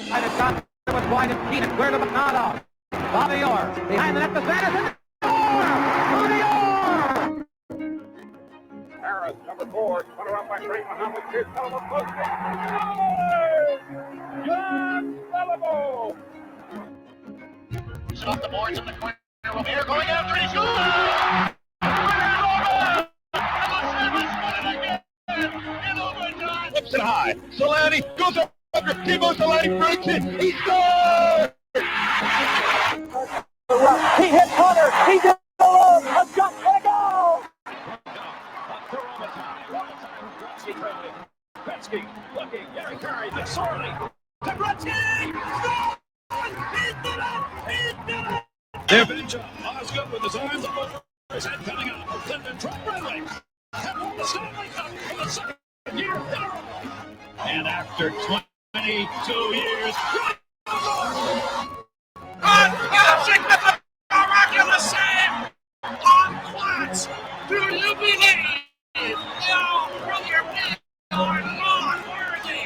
By the shot, it was wide and Keenan, clear to McConnell. Bobby Orr, behind the net to Sanderson. Bobby Orr! Harris, number 4, put her up by Frank Muhammad. Here's Sullivan post. John Sullivan! He's off the boards in the corner. Here going after his goal! Flips it high. Solani goes up. Timo Solani breaks it. He scores! He hit Hunter. He did alone. A shot and a goal. Gretzky looking. Gary Curry. McSorley. To Gretzky. He did it! There, finish up. Osgood with his arms up his head coming up. Clinton Trump Bradley. Have won the Stanley Cup for the second year in a row. And after 22 years, miraculous save on Platts. Do you believe? No, brother, you are not worthy.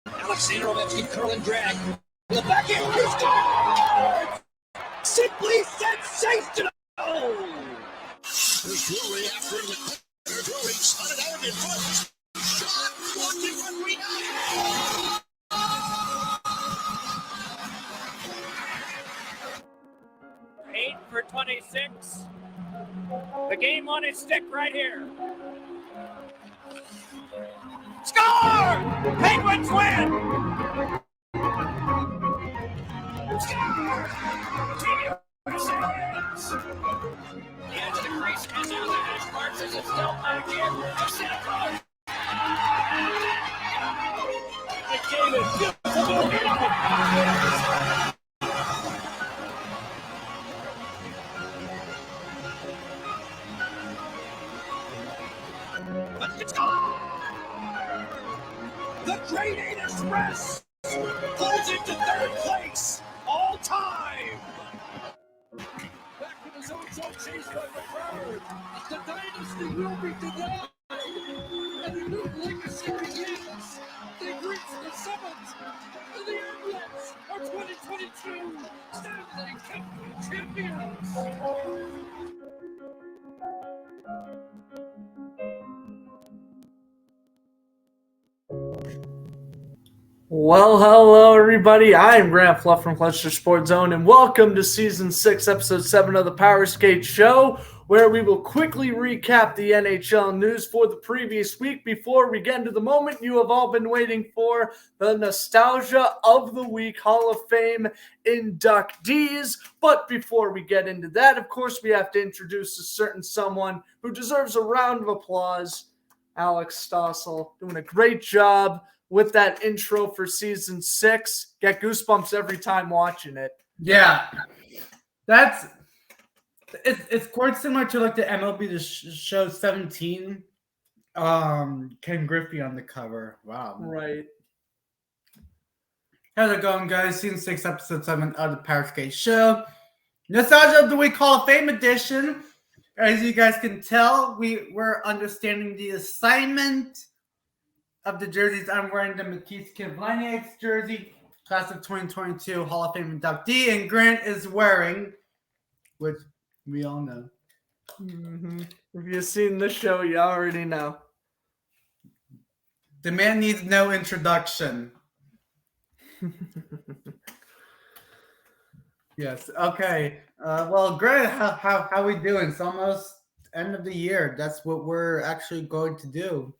Alexander Ovechkin curling drag. The backhand, he scores! Simply sensational! There's Drury after him. Drury spun it out in front. Shot, walking one rebound. 8 for 26. The game on its stick right here. Score! Penguins win! Score! The edge of the crease comes out of the hash marks as it's dealt back in. The Great 8 Express pulls into third place all time. Back to the zone, chased by the crowd. The dynasty will be denied, and a new legacy begins. They reach the summit, and the Ambulance are 2022 Stanley Cup champions. Well, hello everybody. I am Grant Fluff from Cluster Sports Zone, and welcome to Season 6, Episode 7 of the Powerskateshow, where we will quickly recap the NHL news for the previous week before we get into the moment you have all been waiting for, the Nostalgia of the Week Hall of Fame inductees. But before we get into that, of course, we have to introduce a certain someone who deserves a round of applause. Alex Stossel, doing a great job with that intro for Season 6. Get goosebumps every time watching it. Yeah, it's quite similar to like the MLB The Show 17. Ken Griffey on the cover. Wow. Right. How's it going, guys? Season 6, Episode 7 of the Powerskate Show. Nostalgia of the Week Hall of Fame edition. As you guys can tell, we're understanding the assignment of the jerseys. I'm wearing the Matisse Kivlenieks jersey, class of 2022 Hall of Fame inductee, and Grant is wearing, which we all know. Mm-hmm. If you've seen the show, you already know. The man needs no introduction. Yes. Okay. Well, Grant, how we doing? It's almost end of the year. That's what we're actually going to do.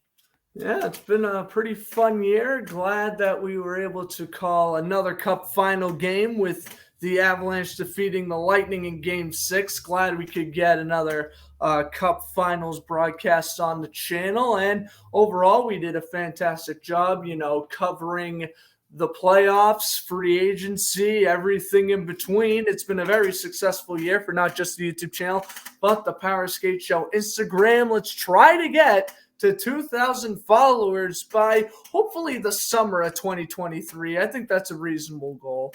Yeah, it's been a pretty fun year. Glad that we were able to call another Cup final game with the Avalanche defeating the Lightning in Game 6. Glad we could get another Cup finals broadcast on the channel. And overall, we did a fantastic job, covering the playoffs, free agency, everything in between. It's been a very successful year for not just the YouTube channel, but the Powerskate Show Instagram. Let's try to get to 2,000 followers by hopefully the summer of 2023. I think that's a reasonable goal.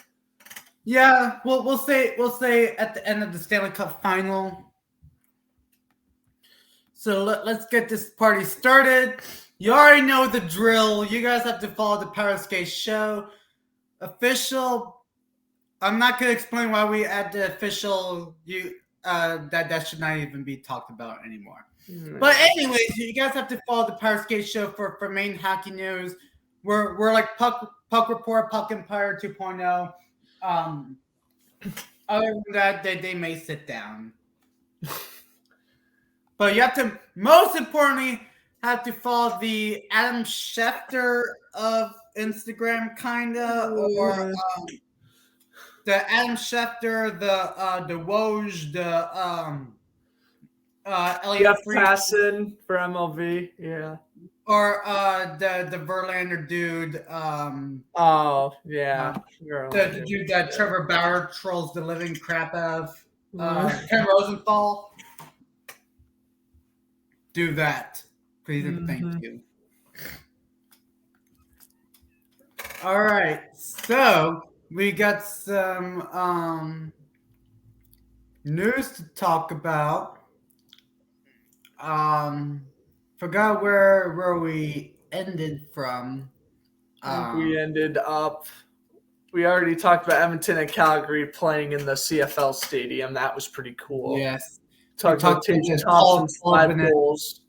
Yeah, well, we'll say at the end of the Stanley Cup final. So let's get this party started. You already know the drill. You guys have to follow the Powerskate Show official. I'm not gonna explain why we add the official. That should not even be talked about anymore. But anyways, you guys have to follow the Powerskate Show for main hockey news. We're like Puck Report, Puck Empire 2.0. Other than that, they may sit down. But you have to, most importantly, have to follow the Adam Schefter of Instagram, kinda, or the Adam Schefter, the Woj, the Elliot Jeff Fried, Passan for MLB. Yeah. or the Verlander dude. Oh yeah. The dude that Trevor Bauer trolls the living crap out of. Ken Rosenthal. Do that, please and thank you. All right, so we got some news to talk about. Forgot where we ended from. We ended up. We already talked about Edmonton and Calgary playing in the CFL stadium. That was pretty cool. Yes. Talked about Tage Thompson's 5 goals.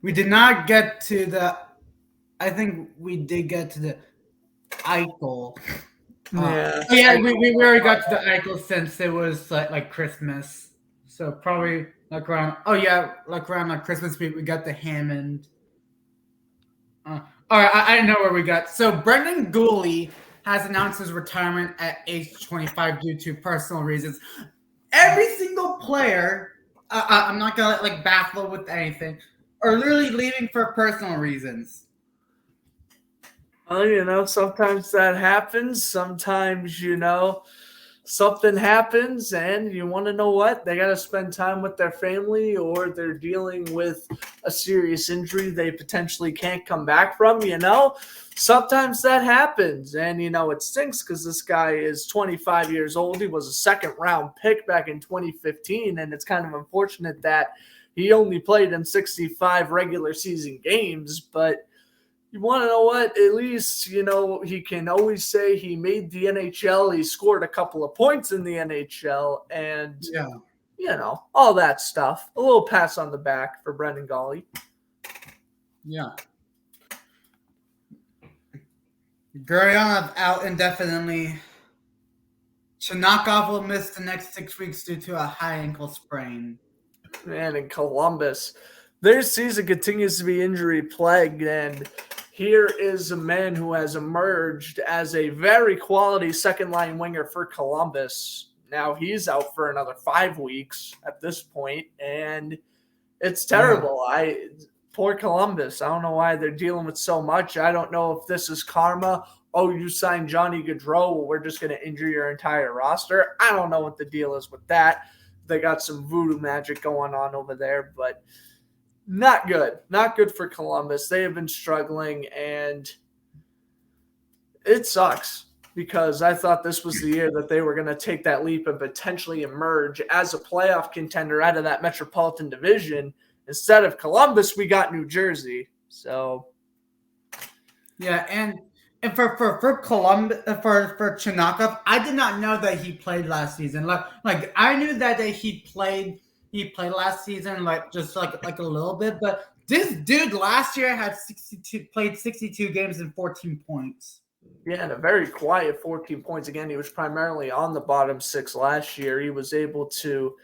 We did not get to the. I think we did get to the Eichel. Yeah. We already got to the Eichel since it was like Christmas. So probably like around. Oh yeah, like around like Christmas week we got the Hammond. All right, I know where we got. So Brendan Gooley has announced his retirement at age 25 due to personal reasons. Every single player, I'm not gonna like baffle with anything, are literally leaving for personal reasons. Well, sometimes that happens. Sometimes, something happens and you want to know what? They got to spend time with their family, or they're dealing with a serious injury they potentially can't come back from, Sometimes that happens, and, it stinks because this guy is 25 years old. He was a second-round pick back in 2015, and it's kind of unfortunate that he only played in 65 regular season games, but you want to know what? At least, he can always say he made the NHL. He scored a couple of points in the NHL, and, all that stuff. A little pass on the back for Brendan Gooley. Yeah. Gurionov out indefinitely. Chinakov will miss the next 6 weeks due to a high ankle sprain. Man, in Columbus, their season continues to be injury-plagued, and here is a man who has emerged as a very quality second-line winger for Columbus. Now he's out for another 5 weeks at this point, and it's terrible. Yeah. Poor Columbus. I don't know why they're dealing with so much. I don't know if this is karma. Oh, you signed Johnny Gaudreau. Well, we're just going to injure your entire roster. I don't know what the deal is with that. They got some voodoo magic going on over there, but not good. Not good for Columbus. They have been struggling, and it sucks because I thought this was the year that they were going to take that leap and potentially emerge as a playoff contender out of that Metropolitan Division. Instead of Columbus, we got New Jersey. So, yeah, and for Columbus, for Chinakov, I did not know that he played last season. Like I knew that he played last season, just a little bit. But this dude last year had 62 games and 14 points. Yeah, and a very quiet 14 points. Again, he was primarily on the bottom 6 last year. He was able to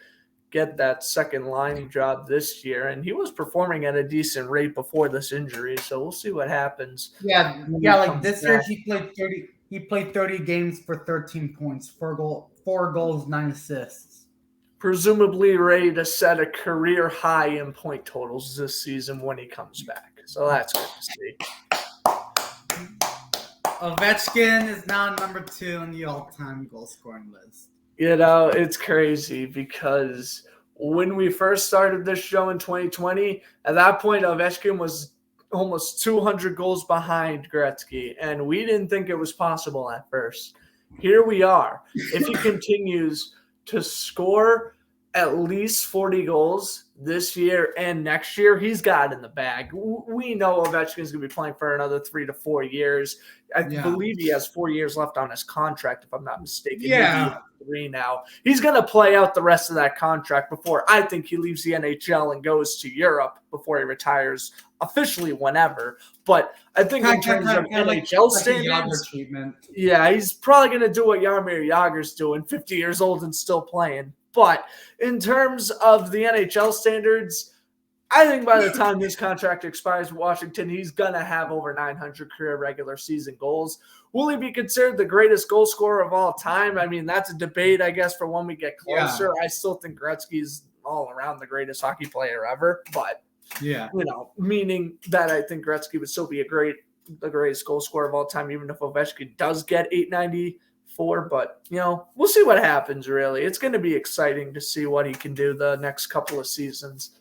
get that second line job this year, and he was performing at a decent rate before this injury. So we'll see what happens. Yeah. Like this year, he played 30. He played 30 games for 13 points, 4 goals, 9 assists. Presumably ready to set a career high in point totals this season when he comes back. So that's good to see. Ovechkin is now number 2 on the all-time goal scoring list. It's crazy because when we first started this show in 2020, at that point, Ovechkin was almost 200 goals behind Gretzky, and we didn't think it was possible at first. Here we are. If he continues to score at least 40 goals this year and next year, he's got it in the bag. We know Ovechkin's going to be playing for another 3 to 4 years. I believe he has 4 years left on his contract, if I'm not mistaken. Yeah. Maybe 3 now. He's going to play out the rest of that contract before I think he leaves the NHL and goes to Europe before he retires officially whenever. But I think in terms of NHL standards, yeah, he's probably going to do what Jaromir Jagr's doing, 50 years old and still playing. But in terms of the NHL standards, I think by the time his contract expires in Washington, he's going to have over 900 career regular season goals. Will he be considered the greatest goal scorer of all time? I mean, that's a debate, I guess, for when we get closer. Yeah. I still think Gretzky's all around the greatest hockey player ever. But, meaning that I think Gretzky would still be the greatest goal scorer of all time, even if Ovechkin does get 894. But, we'll see what happens, really. It's going to be exciting to see what he can do the next couple of seasons.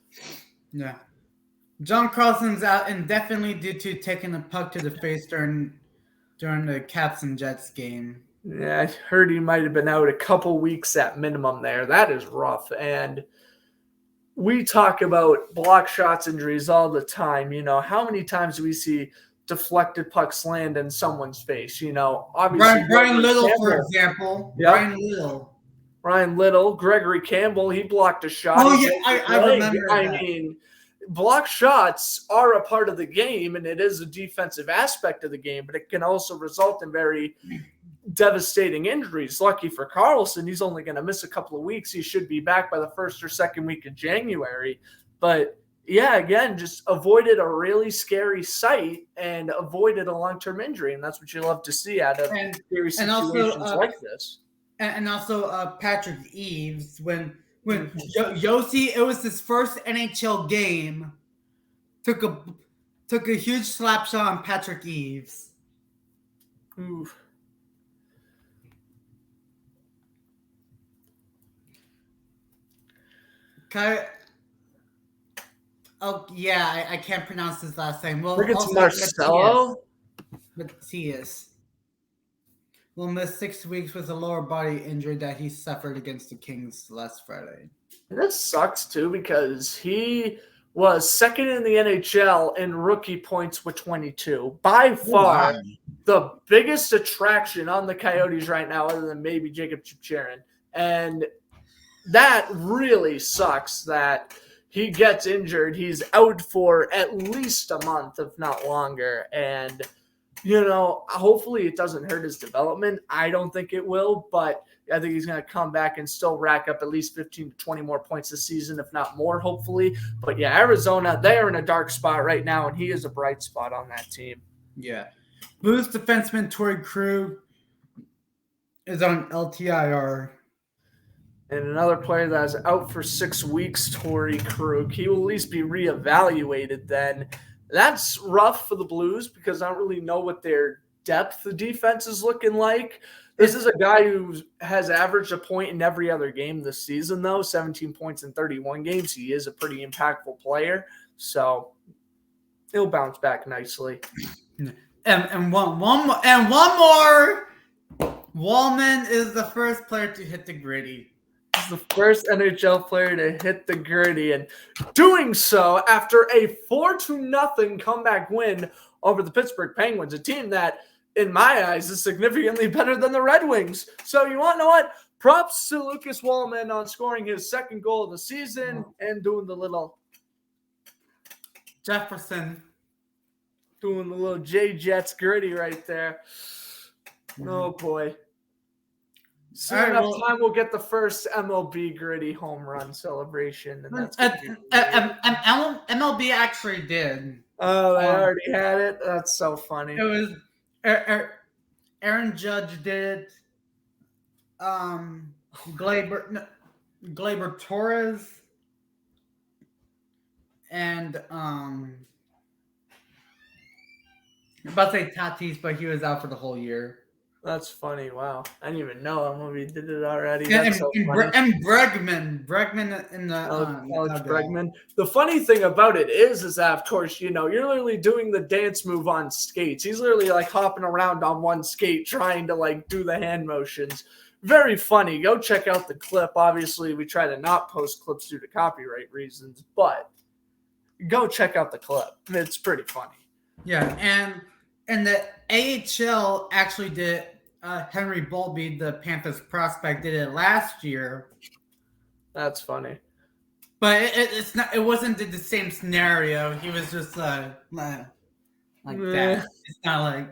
Yeah. John Carlson's out indefinitely due to taking a puck to the face during the Caps and Jets game. Yeah, I heard he might have been out a couple weeks at minimum there. That is rough. And we talk about block shots injuries all the time. How many times do we see deflected pucks land in someone's face? Obviously Brian Little, for example. Yep. Ryan Little, Gregory Campbell, he blocked a shot. Oh, yeah, I remember that. I mean, block shots are a part of the game, and it is a defensive aspect of the game, but it can also result in very devastating injuries. Lucky for Carlson, he's only going to miss a couple of weeks. He should be back by the first or second week of January. But, yeah, again, just avoided a really scary sight and avoided a long-term injury, and that's what you love to see out of scary situations like this. And also Patrick Eaves, when Yossi, it was his first NHL game, took a huge slap shot on Patrick Eaves. Oof. I can't pronounce his last name. Well, I think it's Marcelo. Matthias will miss 6 weeks with a lower body injury that he suffered against the Kings last Friday. That sucks, too, because he was second in the NHL in rookie points with 22. By far, the biggest attraction on the Coyotes right now, other than maybe Jacob Chicharin. And that really sucks that he gets injured. He's out for at least a month, if not longer. And hopefully it doesn't hurt his development. I don't think it will, but I think he's going to come back and still rack up at least 15 to 20 more points this season, if not more, hopefully. But, yeah, Arizona, they are in a dark spot right now, and he is a bright spot on that team. Yeah. Blues defenseman Torrey Krug is on LTIR. And another player that is out for 6 weeks, Torrey Krug. He will at least be reevaluated then. That's rough for the Blues because I don't really know what their depth of defense is looking like. This is a guy who has averaged a point in every other game this season, though, 17 points in 31 games. He is a pretty impactful player, so he'll bounce back nicely. And one more. Wallman is the first player to hit the gritty. The first NHL player to hit the gritty, and doing so after a 4-0 comeback win over the Pittsburgh Penguins, a team that, in my eyes, is significantly better than the Red Wings. So you want to know what? Props to Lucas Wallman on scoring his second goal of the season and doing the little Jefferson. Doing the little J-Jets gritty right there. Oh, boy. Soon enough time, we'll get the first MLB gritty home run celebration. And that's MLB actually did. Oh, they already had it? That's so funny. It was Aaron Judge did it. Gleyber Torres. And I'm about to say Tatis, but he was out for the whole year. That's funny. Wow. I didn't even know MLB did it already. And, That's so funny. And Bregman in the Alex Bregman. The funny thing about it is that, of course, you're literally doing the dance move on skates. He's literally like hopping around on one skate trying to like do the hand motions. very funny. Go check out the clip. Obviously, we try to not post clips due to copyright reasons, but go check out the clip. It's pretty funny. Yeah, and the AHL actually did. Henry Bowlby, the Panthers prospect, did it last year. That's funny. But it's not. It wasn't the same scenario. He was just like that. It's not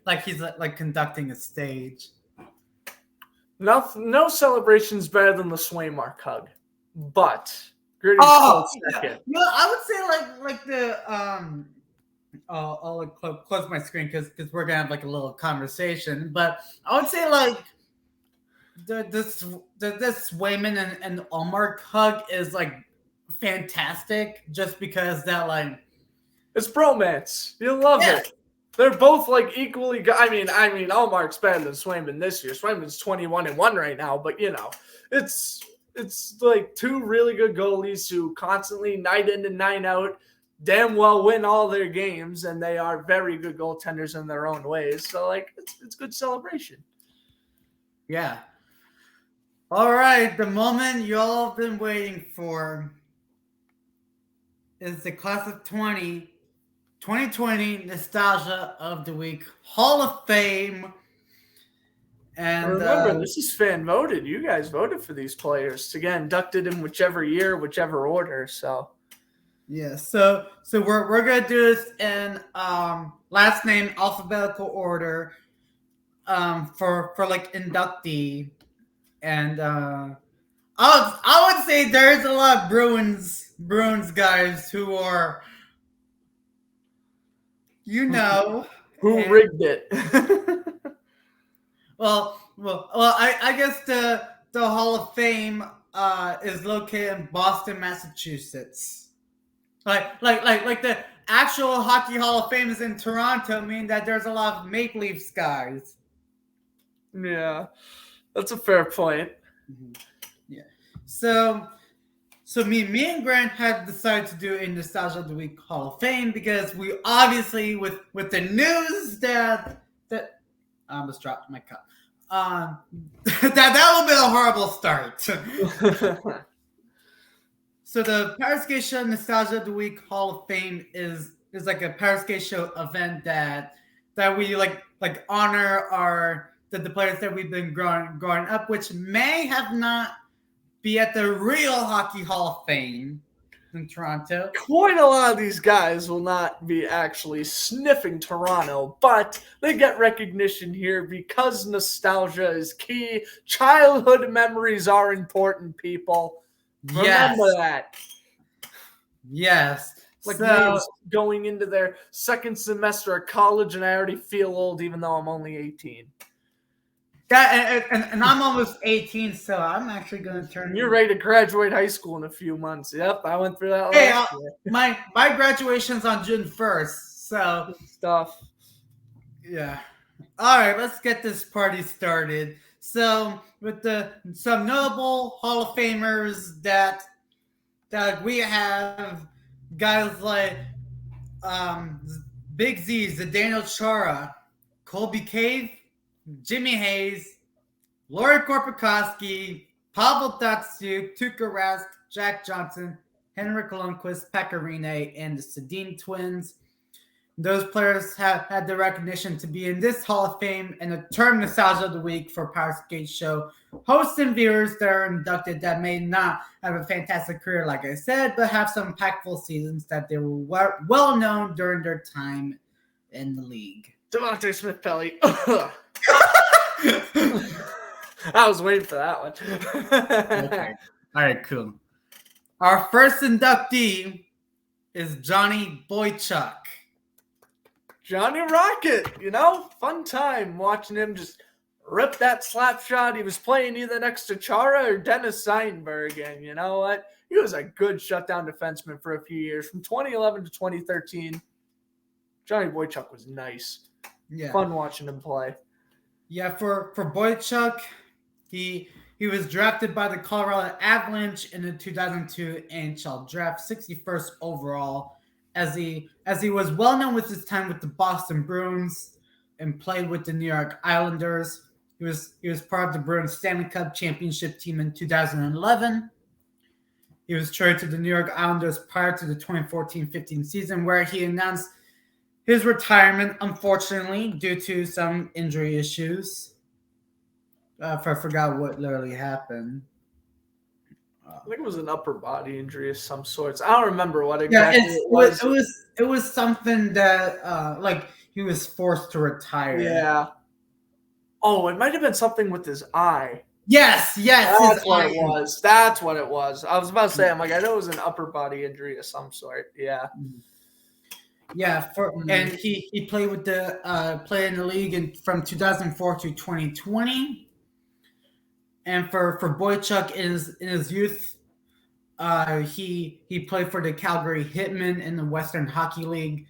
like he's like conducting a stage. No celebration's better than the Swaymark hug, but Gritty's second. No, I would say like the I'll close my screen because we're gonna have like a little conversation. But I would say like this Swayman and Allmark hug is like fantastic, just because that like it's bromance. You'll love it. They're both like equally good. I mean, Allmark's better than Swayman this year. Swayman's 21-1 right now, but you know, it's like two really good goalies who constantly night in and night out damn well win all their games, and they are very good goaltenders in their own ways. So like it's good celebration. Yeah. All right, the moment you all have been waiting for is the class of 2020 Nostalgia of the Week Hall of Fame. And remember, this is fan voted. You guys voted for these players to get inducted in whichever year, whichever order. So yeah, so we're gonna do this in last name alphabetical order for like inductee. And I would say there's a lot of Bruins guys who are, you know, who rigged it. well, I guess the Hall of Fame is located in Boston, Massachusetts. Like the actual Hockey Hall of Fame is in Toronto, meaning that there's a lot of Maple Leafs guys. Yeah. That's a fair point. Mm-hmm. Yeah. So me and Grant have decided to do a Nostalgia of the Week Hall of Fame because we obviously with the news that I almost dropped my cup. That would have been a horrible start. So the Powerskateshow Nostalgia of the Week Hall of Fame is like a Powerskateshow event that we like honor the players that we've been growing up, which may have not be at the real Hockey Hall of Fame in Toronto. Quite a lot of these guys will not be actually sniffing Toronto, but they get recognition here because nostalgia is key. Childhood memories are important, people. Remember that. Yes. Like me going into their second semester of college, and I already feel old even though I'm only 18. Yeah, and I'm almost 18, so I'm actually going to turn. You're ready to graduate high school in a few months. Yep, I went through that last year. My graduation's on June 1st, so good stuff. Yeah. All right, let's get this party started. So with some notable Hall of Famers that we have, guys like Big Z, Zdeno Chara, Colby Cave, Jimmy Hayes, Lori Korpikoski, Pavel Datsyuk, Tuukka Rask, Jack Johnson, Henrik Lundqvist, Pekka Rinne, and the Sedin twins. Those players have had the recognition to be in this Hall of Fame and the term Nostalgia of the Week for Powerskateshow hosts and viewers that are inducted that may not have a fantastic career, like I said, but have some impactful seasons that they were well known during their time in the league. Devontae Smith-Pelly. I was waiting for that one. Okay. All right, cool. Our first inductee is Johnny Boychuk. Johnny Rocket, fun time watching him just rip that slap shot. He was playing either next to Chara or Dennis Seidenberg, and you know what? He was a good shutdown defenseman for a few years. From 2011 to 2013, Johnny Boychuk was nice. Yeah. Fun watching him play. Yeah, for Boychuk, he was drafted by the Colorado Avalanche in the 2002 NHL draft, 61st overall, as he was well known with his time with the Boston Bruins and played with the New York Islanders. He was part of the Bruins Stanley Cup championship team in 2011. He was traded to the New York Islanders prior to the 2014-15 season, where he announced his retirement, unfortunately, due to some injury issues. I forgot what literally happened. I think it was an upper body injury of some sorts. I don't remember what exactly it was. It was something that like he was forced to retire. Yeah. Oh, it might have been something with his eye. Yes. That's what it was. That's what it was. I was about to say, I know it was an upper body injury of some sort. Yeah. Yeah, and he played with the played in the league from 2004 to 2020. And for Boychuk in his youth, he played for the Calgary Hitmen in the Western Hockey League,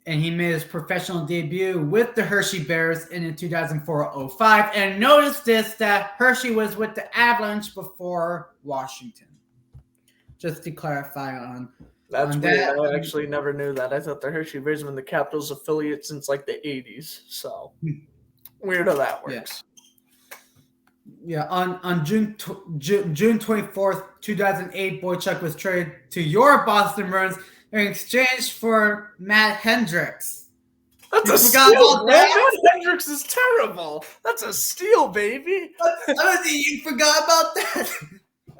and he made his professional debut with the Hershey Bears in 2004-05. And notice this, that Hershey was with the Avalanche before Washington. Just to clarify on that's on weird. that. I actually never knew that. I thought the Hershey Bears have been the Capitals affiliate since like the 80s. So weird how that works. Yeah, on June 24th, 2008, Boychuk was traded to your Boston Bruins in exchange for Matt Hendricks. That's a steal, man. Matt Hendricks is terrible. That's a steal, baby. You forgot about that?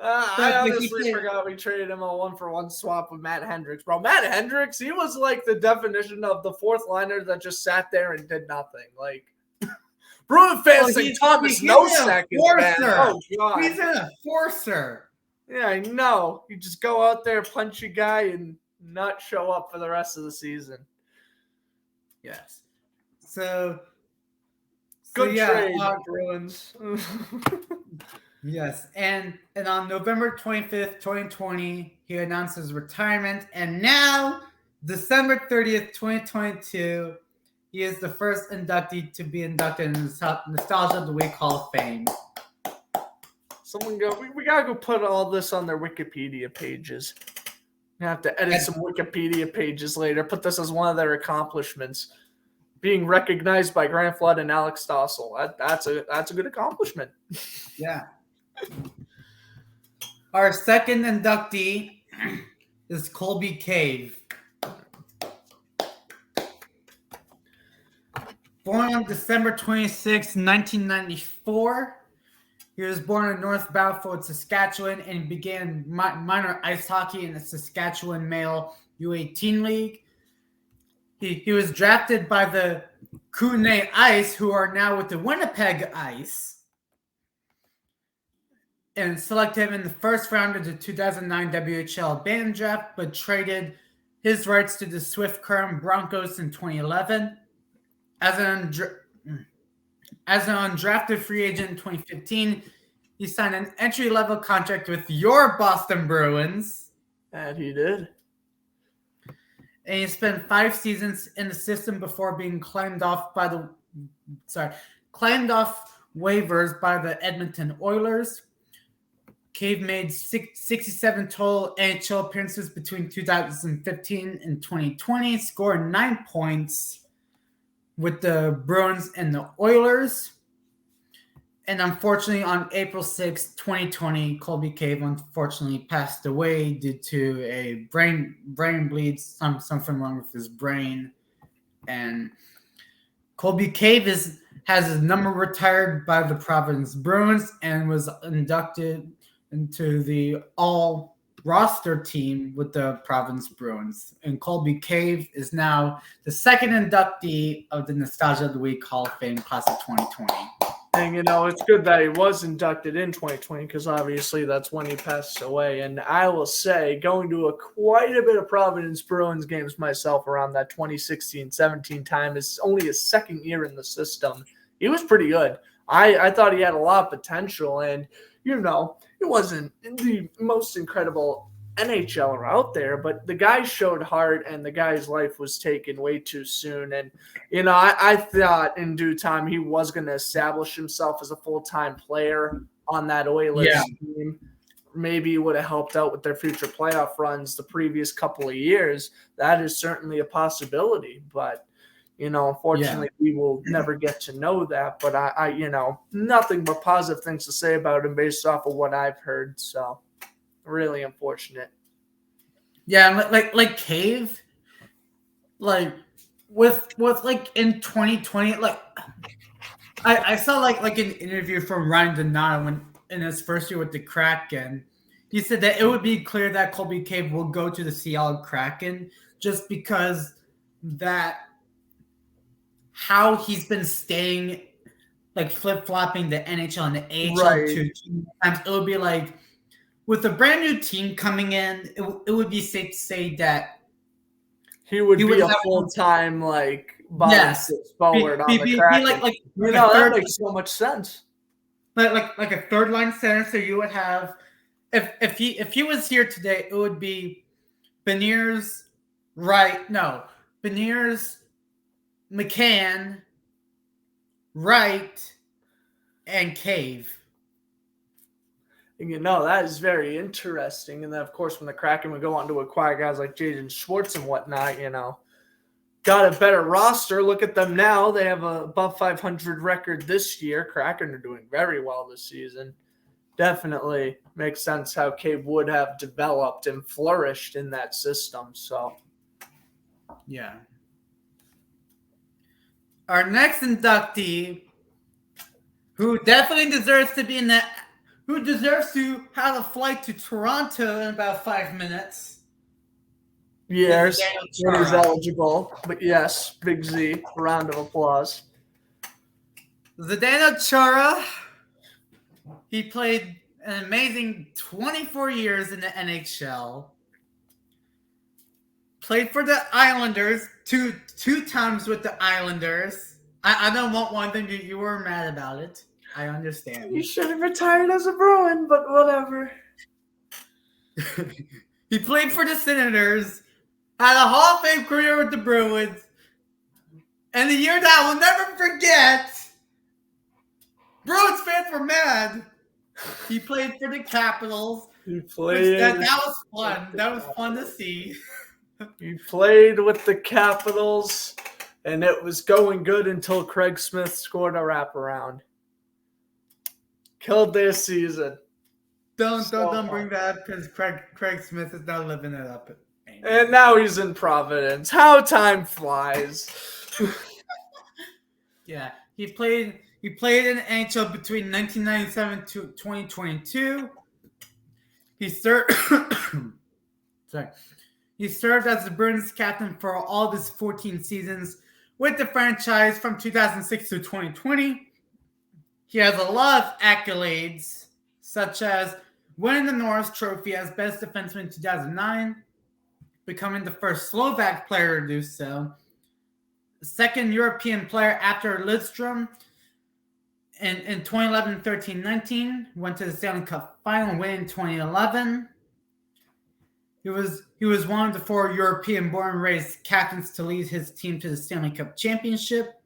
I honestly forgot we traded him a 1-for-1 swap with Matt Hendricks, bro. Matt Hendricks, he was like the definition of the fourth liner that just sat there and did nothing. Like, Bruin fans think Thomas no second, man. Oh, God. He's an enforcer. Yeah, I know. You just go out there, punch a guy, and not show up for the rest of the season. Yes. So good trade, Bruins. Yes, and on November 25th, 2020, he announced his retirement, and now, December 30th, 2022, he is the first inductee to be inducted in the Nostalgia of the Week Hall of Fame. Someone we gotta go put all this on their Wikipedia pages. I have to edit some Wikipedia pages later. Put this as one of their accomplishments. Being recognized by Grant Flood and Alex Stossel. That's a good accomplishment. Yeah. Our second inductee is Colby Cave. Born on December 26, 1994, he was born in North Battleford, Saskatchewan, and began minor ice hockey in the Saskatchewan Male U18 League. He was drafted by the Kootenay Ice, who are now with the Winnipeg Ice, and selected him in the first round of the 2009 WHL band draft, but traded his rights to the Swift Current Broncos in 2011. As an undrafted free agent in 2015, he signed an entry-level contract with your Boston Bruins. And he did. And he spent 5 seasons in the system before being claimed off waivers by the Edmonton Oilers. Cave made 67 total NHL appearances between 2015 and 2020, scoring 9 points with the Bruins and the Oilers. And unfortunately, on April 6, 2020, Colby Cave unfortunately passed away due to a brain bleed, something wrong with his brain. And Colby Cave has his number retired by the Providence Bruins and was inducted into the all-roster team with the Providence Bruins. And Colby Cave is now the second inductee of the Nostalgia of the Week Hall of Fame class of 2020. And, it's good that he was inducted in 2020 because obviously that's when he passed away. And I will say, going to quite a bit of Providence Bruins games myself around that 2016-17 time, is only his second year in the system. He was pretty good. I thought he had a lot of potential, and, it wasn't the most incredible NHLer out there, but the guy showed heart, and the guy's life was taken way too soon. And, I thought in due time he was going to establish himself as a full-time player on that Oilers team. Maybe he would have helped out with their future playoff runs the previous couple of years. That is certainly a possibility. But, Unfortunately, we will never get to know that. But I nothing but positive things to say about him based off of what I've heard. So, really unfortunate. Yeah, like Cave, like with like in 2020, like I saw like an interview from Ryan Donato when in his first year with the Kraken. He said that it would be clear that Colby Cave will go to the Seattle Kraken just because that how he's been staying, like flip-flopping the NHL and the AHL Right. to times. It would be like with a brand new team coming in, it would be safe to say that he would be a have full-time bottom six forward on the be Kraken. like That makes so much sense. Like a third line center. So you would have if he was here today, it would be Beniers, McCann, Wright, and Cave. That is very interesting. And then, of course, when the Kraken would go on to acquire guys like Jaden Schwartz and whatnot, got a better roster. Look at them now. They have a above 500 record this year. Kraken are doing very well this season. Definitely makes sense how Cave would have developed and flourished in that system. So, yeah. Our next inductee, who definitely deserves to be in that, who deserves to have a flight to Toronto in about 5 minutes. yes, when he's eligible. But yes, Big Z, round of applause. Zdeno Chara, he played an amazing 24 years in the NHL. Played for the Islanders two times with the Islanders. I don't want one thing. You were mad about it. I understand. You should have retired as a Bruin, but whatever. He played for the Senators, had a Hall of Fame career with the Bruins, and the year that I will never forget, Bruins fans were mad. He played for the Capitals. He played. That was fun. That was fun to see. He played with the Capitals, and it was going good until Craig Smith scored a wraparound. Killed their season. Don't bring that up because Craig Smith is not living it up. And now he's in Providence. How time flies. Yeah, he played in NHL between 1997 to 2022. He served He served as the Bruins captain for all of his 14 seasons with the franchise from 2006 to 2020. He has a lot of accolades, such as winning the Norris Trophy as Best Defenseman in 2009, becoming the first Slovak player to do so, the second European player after Lidstrom in 2011, 13, 19, went to the Stanley Cup final, win in 2011. He was one of the 4 European-born raised captains to lead his team to the Stanley Cup championship.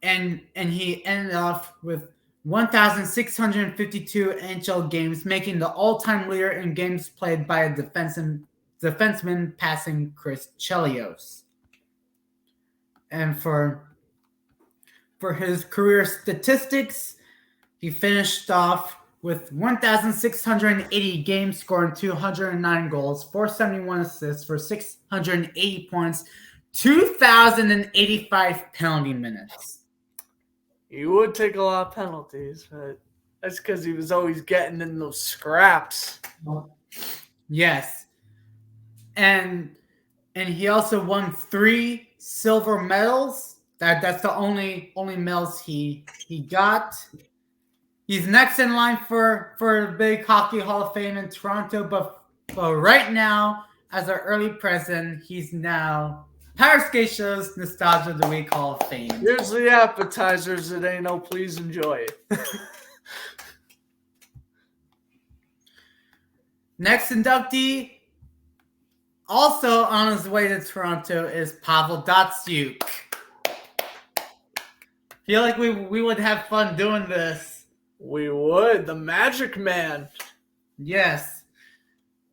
And he ended off with 1,652 NHL games, making the all-time leader in games played by a defenseman passing Chris Chelios. And for his career statistics, he finished off with 1,680 games, scoring 209 goals, 471 assists for 680 points, 2,085 penalty minutes. He would take a lot of penalties, but that's because he was always getting in those scraps. Yes. And he also won 3 silver medals. That's the only medals he got. He's next in line for the big Hockey Hall of Fame in Toronto, but right now, as our early president, he's now Powerskateshow's Nostalgia of the Week Hall of Fame. Here's the appetizers, Zdeno. Please enjoy it. Next inductee, also on his way to Toronto, is Pavel Datsyuk. Feel like we would have fun doing this. We would. The Magic Man. Yes.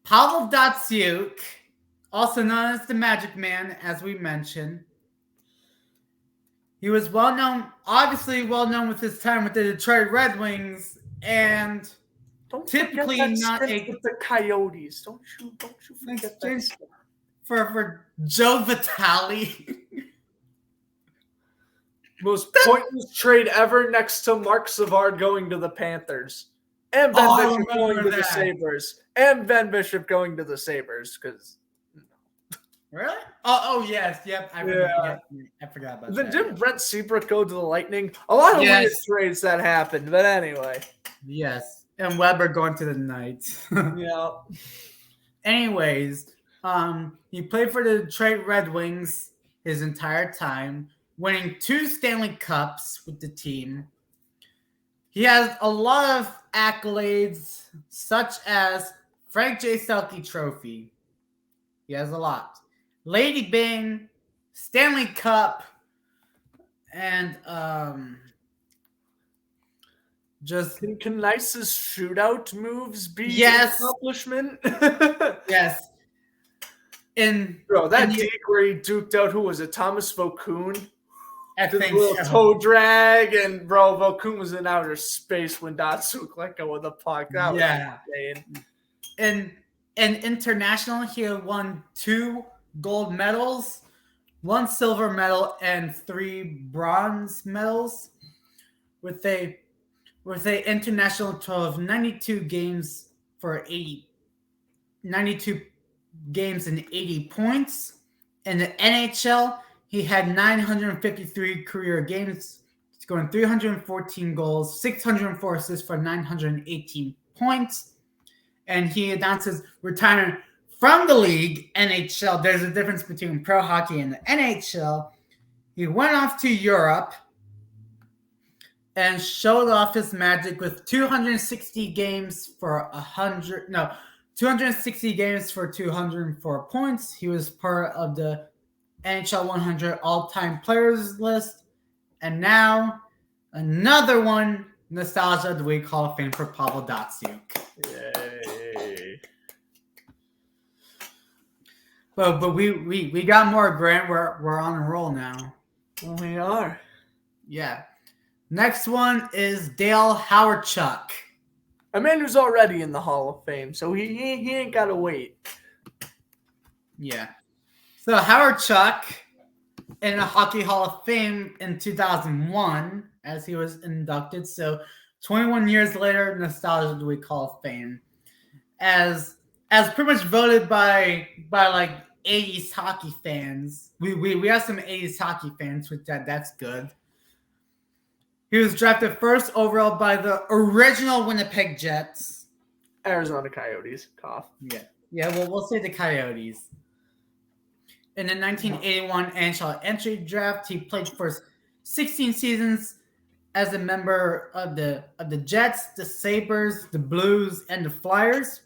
Pavel Datsyuk, also known as the Magic Man, as we mentioned. He was obviously well known with his time with the Detroit Red Wings, and Don't typically forget that not stint with the Coyotes. Don't you forget that. exchange for Joe Vitale. Most pointless trade ever, next to Mark Savard going to the Panthers. And Ben Oh, I Bishop going remember to the that. Sabres. And Ben Bishop going to the Sabres. Because Really? Oh yes, yep. I forgot about then that. didn't Brent Seabrook go to the Lightning? A lot of weird Yes. trades that happened. But anyway. Yes, and Weber going to the Knights. Yeah. Anyways, he played for the Detroit Red Wings his entire time, winning 2 Stanley Cups with the team. He has a lot of accolades, such as Frank J. Selke Trophy. He has a lot. Lady Bing, Stanley Cup, and just Can Nice's shootout moves be Yes. an accomplishment? yes. Bro, that deke where he duked out, who was it? Thomas Vokoun? I Did a think little so. toe drag, and bro, Vokoun was in outer space when Datsuk let go of the puck. That Yeah. was insane. In international, he had won 2 gold medals, 1 silver medal, and 3 bronze medals, with a international total of 92 games for 92 games and 80 points. In the NHL, he had 953 career games, scoring 314 goals, 604 assists for 918 points. And he announced his retirement from the league, NHL. There's a difference between pro hockey and the NHL. He went off to Europe and showed off his magic with 260 games for 204 points. He was part of the NHL 100 all-time players list. And now, another one, Nostalgia of the Week Hall of Fame for Pavel Datsyuk. Yay. But we got more, Grant. We're on a roll now. Well, we are. Yeah. Next one is Dale Hawerchuk. A man who's already in the Hall of Fame, so he ain't got to wait. Yeah. So Hawerchuk in the Hockey Hall of Fame in 2001 as he was inducted. So 21 years later, Nostalgia of the Week Hall of Fame. As pretty much voted by like 80s hockey fans. We have some 80s hockey fans, which that's good. He was drafted first overall by the original Winnipeg Jets. Arizona Coyotes. Cough. Yeah. Well, we'll say the Coyotes. In the 1981 NHL entry draft, he played for 16 seasons as a member of the Jets, the Sabres, the Blues, and the Flyers.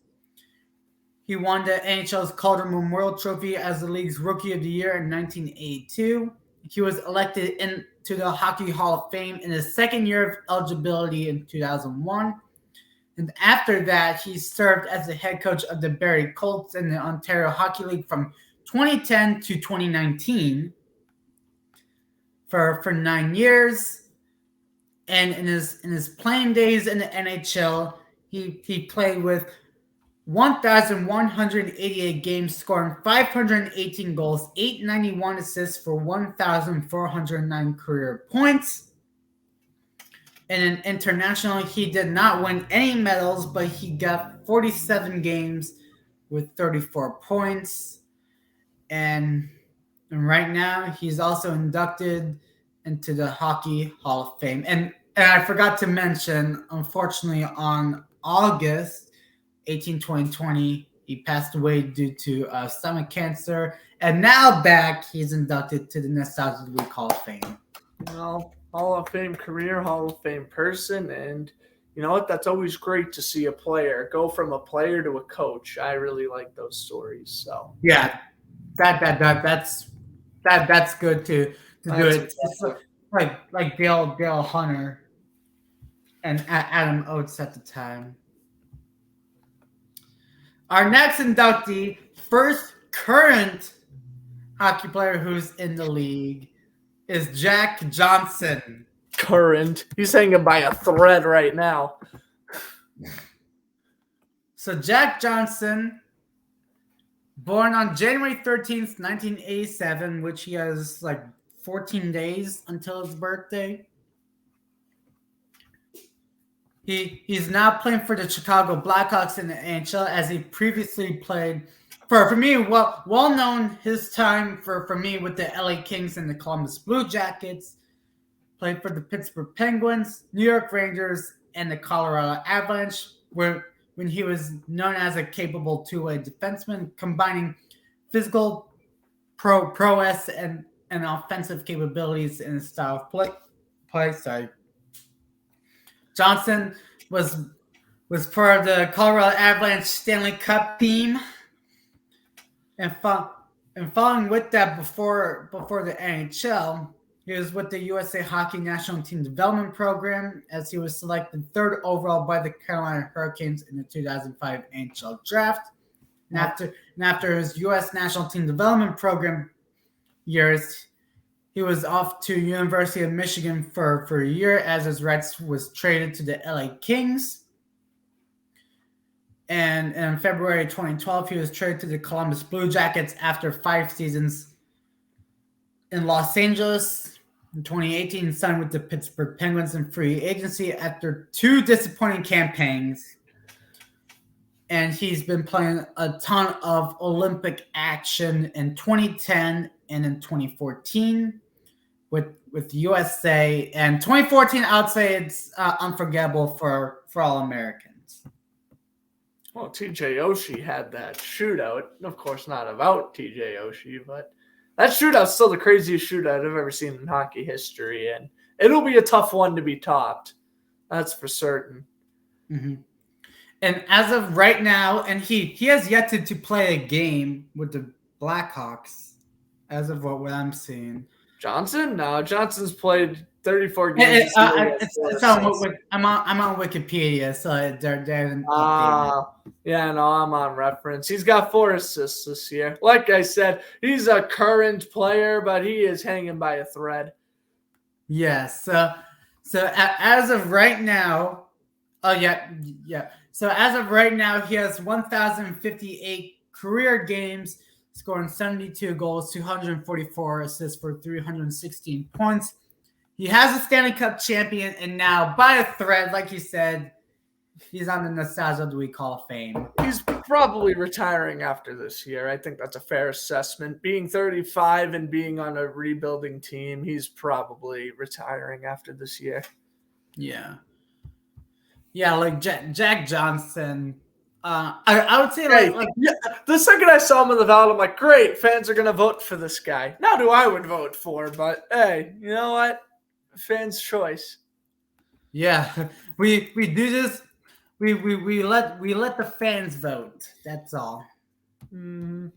He won the NHL's Calder Memorial Trophy as the league's Rookie of the Year in 1982. He was elected into the Hockey Hall of Fame in his second year of eligibility in 2001. And after that, he served as the head coach of the Barrie Colts in the Ontario Hockey League from 2010 to 2019 for 9 years. And in his playing days in the NHL, he played with 1,188 games, scoring 518 goals, 891 assists for 1,409 career points. And in international, he did not win any medals, but he got 47 games with 34 points. And right now, he's also inducted into the Hockey Hall of Fame. And I forgot to mention, unfortunately, on August 18, 2020, he passed away due to stomach cancer. And now back, he's inducted to the Nostalgia of the Week Hall of Fame. Well, Hall of Fame career, Hall of Fame person, and you know what? That's always great to see a player go from a player to a coach. I really like those stories. So yeah, that's good to do it. It's like Dale Hunter and Adam Oates at the time. Our next inductee, first current hockey player who's in the league, is Jack Johnson. Current. He's hanging by a thread right now. So Jack Johnson, born on January 13th, 1987, which he has like 14 days until his birthday. He's now playing for the Chicago Blackhawks in the NHL, as he previously played for me, well known his time for me with the LA Kings and the Columbus Blue Jackets. Played for the Pittsburgh Penguins, New York Rangers, and the Colorado Avalanche, when he was known as a capable two-way defenseman, combining physical prowess and offensive capabilities in his style of play. Sorry. Johnson was part of the Colorado Avalanche Stanley Cup team, and following with that, before the NHL, he was with the USA Hockey National Team Development Program, as he was selected 3rd overall by the Carolina Hurricanes in the 2005 NHL Draft. And after his U.S. National Team Development Program years, he was off to University of Michigan for a year, as his rights was traded to the LA Kings. And in February 2012, he was traded to the Columbus Blue Jackets after 5 seasons in Los Angeles. In 2018, signed with the Pittsburgh Penguins in free agency after 2 disappointing campaigns. And he's been playing a ton of Olympic action in 2010 and in 2014 with USA. And 2014, I would say it's unforgettable for all Americans. Well, TJ Oshie had that shootout. Of course, not about TJ Oshie, but that shootout's still the craziest shootout I've ever seen in hockey history, and it'll be a tough one to be topped. That's for certain. Mm-hmm. And as of right now, and he has yet to play a game with the Blackhawks, as of what I'm seeing. Johnson? No, Johnson's played 34 games. I'm on Wikipedia, so they're updated. Yeah, no, I'm on reference. He's got 4 assists this year. Like I said, he's a current player, but he is hanging by a thread. Yes. So as of right now, yeah. So as of right now, he has 1,058 career games, scoring 72 goals, 244 assists for 316 points. He has a Stanley Cup champion, and now by a thread, like you said, he's on the Nostalgia of the Week Hall of Fame. He's probably retiring after this year. I think that's a fair assessment. Being 35 and being on a rebuilding team, he's probably retiring after this year. Yeah. Yeah, like Jack Johnson. I would say yeah, the second I saw him in the ballot, I'm like, great, fans are going to vote for this guy. Not who I would vote for, but hey, you know what? Fans' choice. Yeah, we do this. We let the fans vote. That's all. Mm.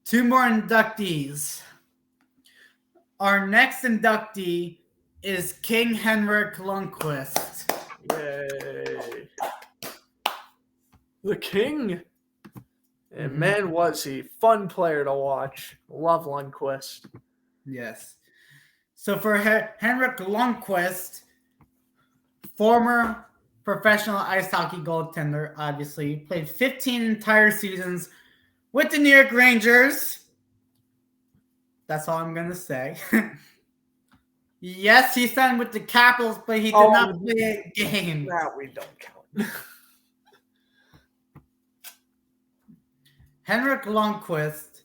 2 more inductees. Our next inductee is King Henrik Lundqvist. Yay. The King. And man, was he fun player to watch. Love Lundqvist. Yes. So for Henrik Lundqvist, former professional ice hockey goaltender, obviously, played 15 entire seasons with the New York Rangers. That's all I'm going to say. Yes, he signed with the Capitals, but he did not play a game. That we don't count. Henrik Lundqvist,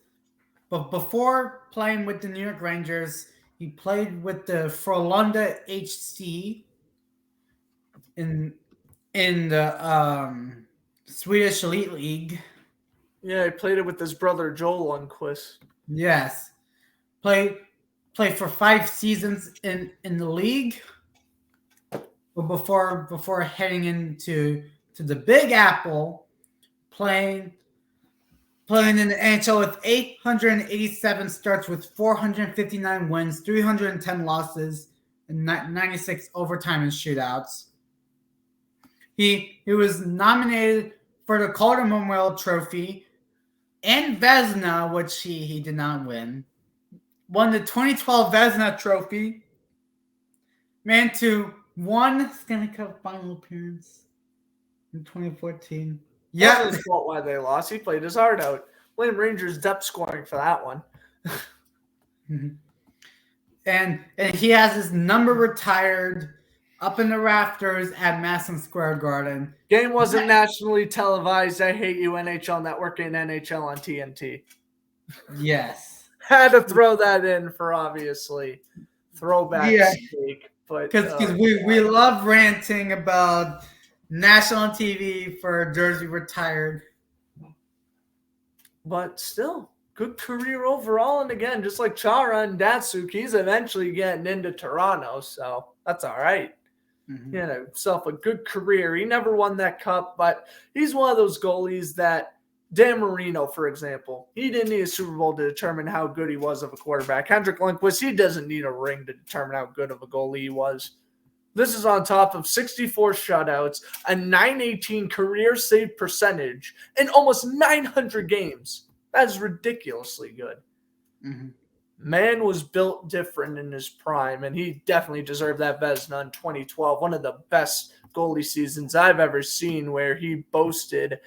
but before playing with the New York Rangers, he played with the Frölunda HC in the Swedish Elite League. Yeah, he played it with his brother Joel Lundqvist. Yes, played for 5 seasons in the league, but before heading into the Big Apple, playing in the NHL with 887 starts with 459 wins, 310 losses, and 96 overtime and shootouts. He was nominated for the Calder Memorial Trophy and Vezina, which he did not win. won the 2012 Vezina Trophy. Man to one Stanley Cup final appearance in 2014. Yeah, Yeah, his fault why they lost. He played his heart out. Blame Rangers depth scoring for that one. and he has his number retired up in the rafters at Madison Square Garden. Game wasn't nationally televised. I hate you, NHL Network and NHL on TNT. Yes, Had to throw that in for obviously throwback sake. But because we love ranting about national TV for Jersey retired. But still, good career overall. And again, just like Chara and Datsuk, he's eventually getting into Toronto, so that's all right. Mm-hmm. He had himself a good career. He never won that cup, but he's one of those goalies that Dan Marino, for example, he didn't need a Super Bowl to determine how good he was of a quarterback. Hendrik Lundqvist, he doesn't need a ring to determine how good of a goalie he was. This is on top of 64 shutouts, a .918 career save percentage, and almost 900 games. That is ridiculously good. Mm-hmm. Man was built different in his prime, and he definitely deserved that Vezina in 2012. One of the best goalie seasons I've ever seen, where he boasted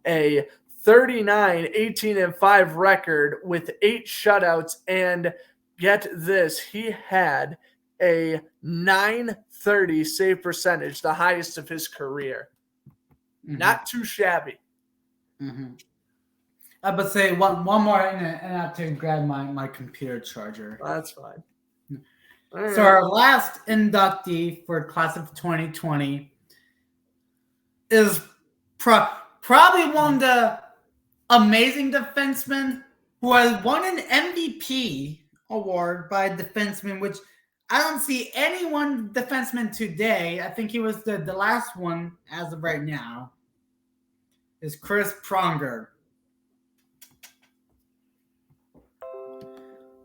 a 39-18-5 record with 8 shutouts, and get this, he had a .930 save percentage, the highest of his career. Mm-hmm. Not too shabby. Mm-hmm. I would say one more, and I have to grab my computer charger. That's fine. So our last inductee for class of 2020 is probably one of the amazing defensemen who has won an MVP award by a defenseman, which I don't see any one defenseman today. I think he was the last one as of right now. Is Chris Pronger.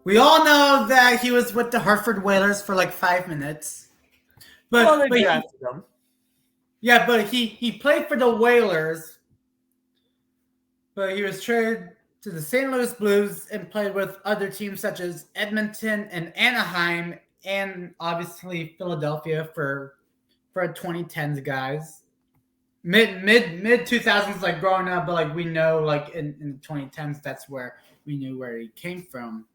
We all know that he was with the Hartford Whalers for like 5 minutes. But he played for the Whalers, but he was traded to the St. Louis Blues and played with other teams such as Edmonton and Anaheim and obviously Philadelphia for 2010s guys. Mid 2000s, like growing up, but like we know like in the 2010s, that's where we knew where he came from.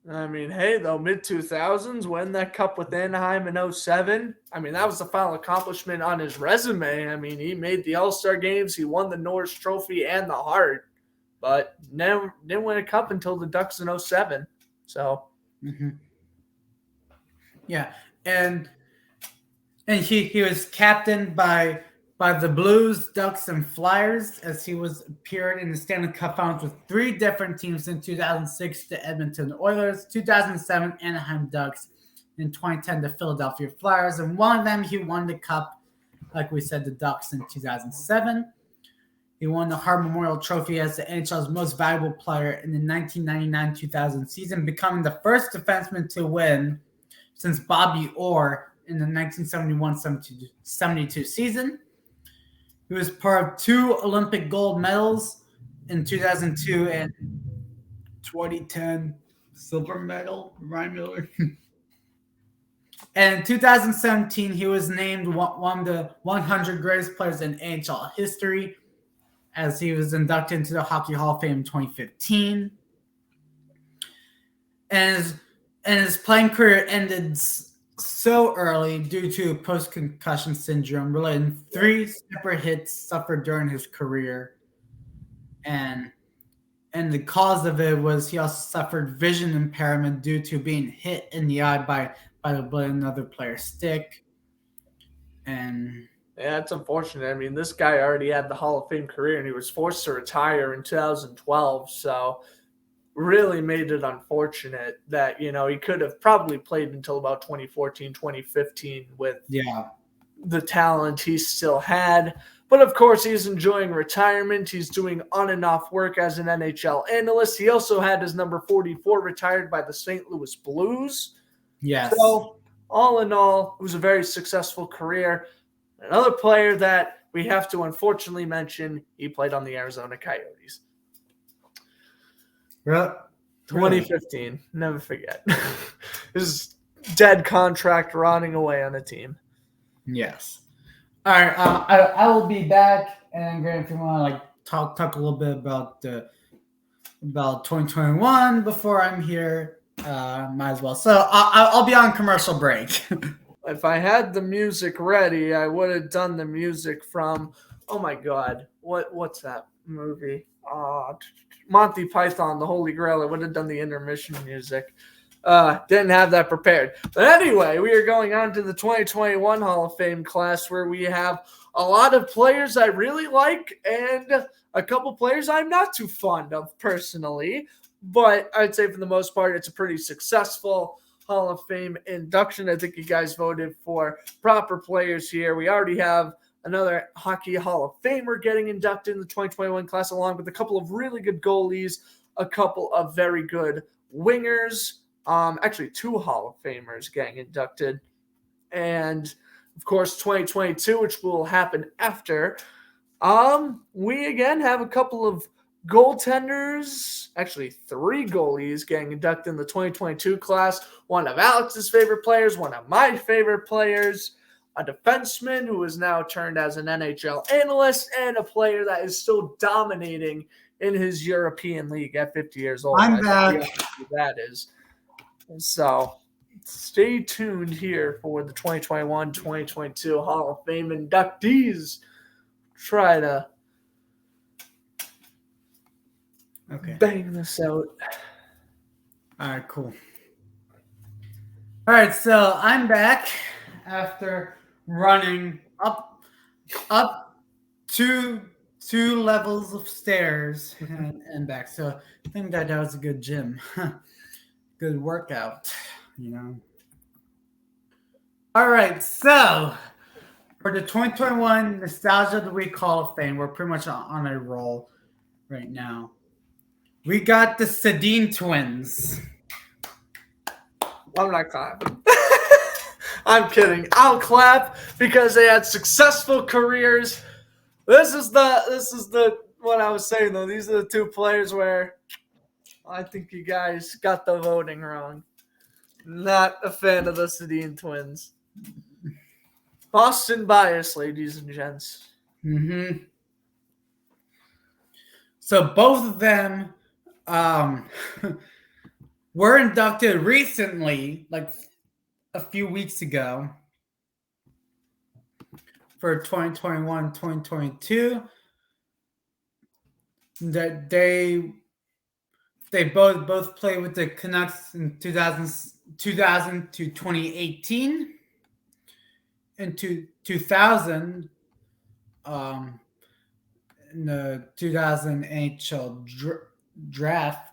I mean, hey, though, mid-2000s, win that cup with Anaheim in 07. I mean, that was the final accomplishment on his resume. I mean, he made the All-Star games. He won the Norris Trophy and the Hart, but never didn't win a cup until the Ducks in 07. So, yeah, and he was captained by the Blues, Ducks, and Flyers, as he was appeared in the Stanley Cup Finals with 3 different teams in 2006, the Edmonton Oilers, 2007, Anaheim Ducks, in 2010, the Philadelphia Flyers, and one of them he won the Cup, like we said, the Ducks in 2007. He won the Hart Memorial Trophy as the NHL's most valuable player in the 1999-2000 season, becoming the first defenseman to win since Bobby Orr in the 1971-72 season. He was part of 2 Olympic gold medals in 2002 and 2010 silver medal, Ryan Miller. And in 2017, he was named one of the 100 greatest players in NHL history as he was inducted into the Hockey Hall of Fame in 2015. And his playing career ended so early due to post-concussion syndrome related to 3 separate hits suffered during his career. And the cause of it was he also suffered vision impairment due to being hit in the eye by another player's stick. And yeah, it's unfortunate. I mean, this guy already had the Hall of Fame career, and he was forced to retire in 2012. So really made it unfortunate that, you know, he could have probably played until about 2014, 2015 with the talent he still had. But of course, he's enjoying retirement. He's doing on and off work as an NHL analyst. He also had his number 44 retired by the St. Louis Blues. yes. So all in all, it was a very successful career. Another player that we have to unfortunately mention, he played on the Arizona Coyotes. Well, 2015. Never forget. His dead contract rotting away on the team. Yes. All right. I will be back, and Grant, if you want to talk a little bit about 2021 before I'm here, might as well. So I'll be on commercial break. If I had the music ready, I would have done the music from, oh my God, what's that movie? Monty Python, The Holy Grail. I would have done the intermission music. Didn't have that prepared. But anyway, we are going on to the 2021 Hall of Fame class, where we have a lot of players I really like and a couple players I'm not too fond of personally. But I'd say for the most part, it's a pretty successful Hall of Fame induction. I think you guys voted for proper players here. We already have another Hockey Hall of Famer getting inducted in the 2021 class, along with a couple of really good goalies, a couple of very good wingers, actually 2 Hall of Famers getting inducted, and of course 2022, which will happen after. We again have a couple of goaltenders, actually 3 goalies getting inducted in the 2022 class. One of Alex's favorite players, one of my favorite players, a defenseman who is now turned as an NHL analyst, and a player that is still dominating in his European league at 50 years old. I'm back. That is. So stay tuned here for the 2021-2022 Hall of Fame inductees. Try to bang this out. All right, cool. All right, so I'm back after running up two levels of stairs and back. So I think that was a good gym. Good workout, All right, so for the 2021 Nostalgia of the Week Hall of Fame, we're pretty much on a roll right now. We got the Sedin twins. I'm not clapping. I'm kidding. I'll clap because they had successful careers. This is the what I was saying though. These are the 2 players where I think you guys got the voting wrong. Not a fan of the Sedin twins. Boston bias, ladies and gents. Mm-hmm. So both of them were inducted recently, like a few weeks ago, for 2021-2022. That they both played with the Canucks in 2000 to 2018. In 2000, in the 2000 NHL draft.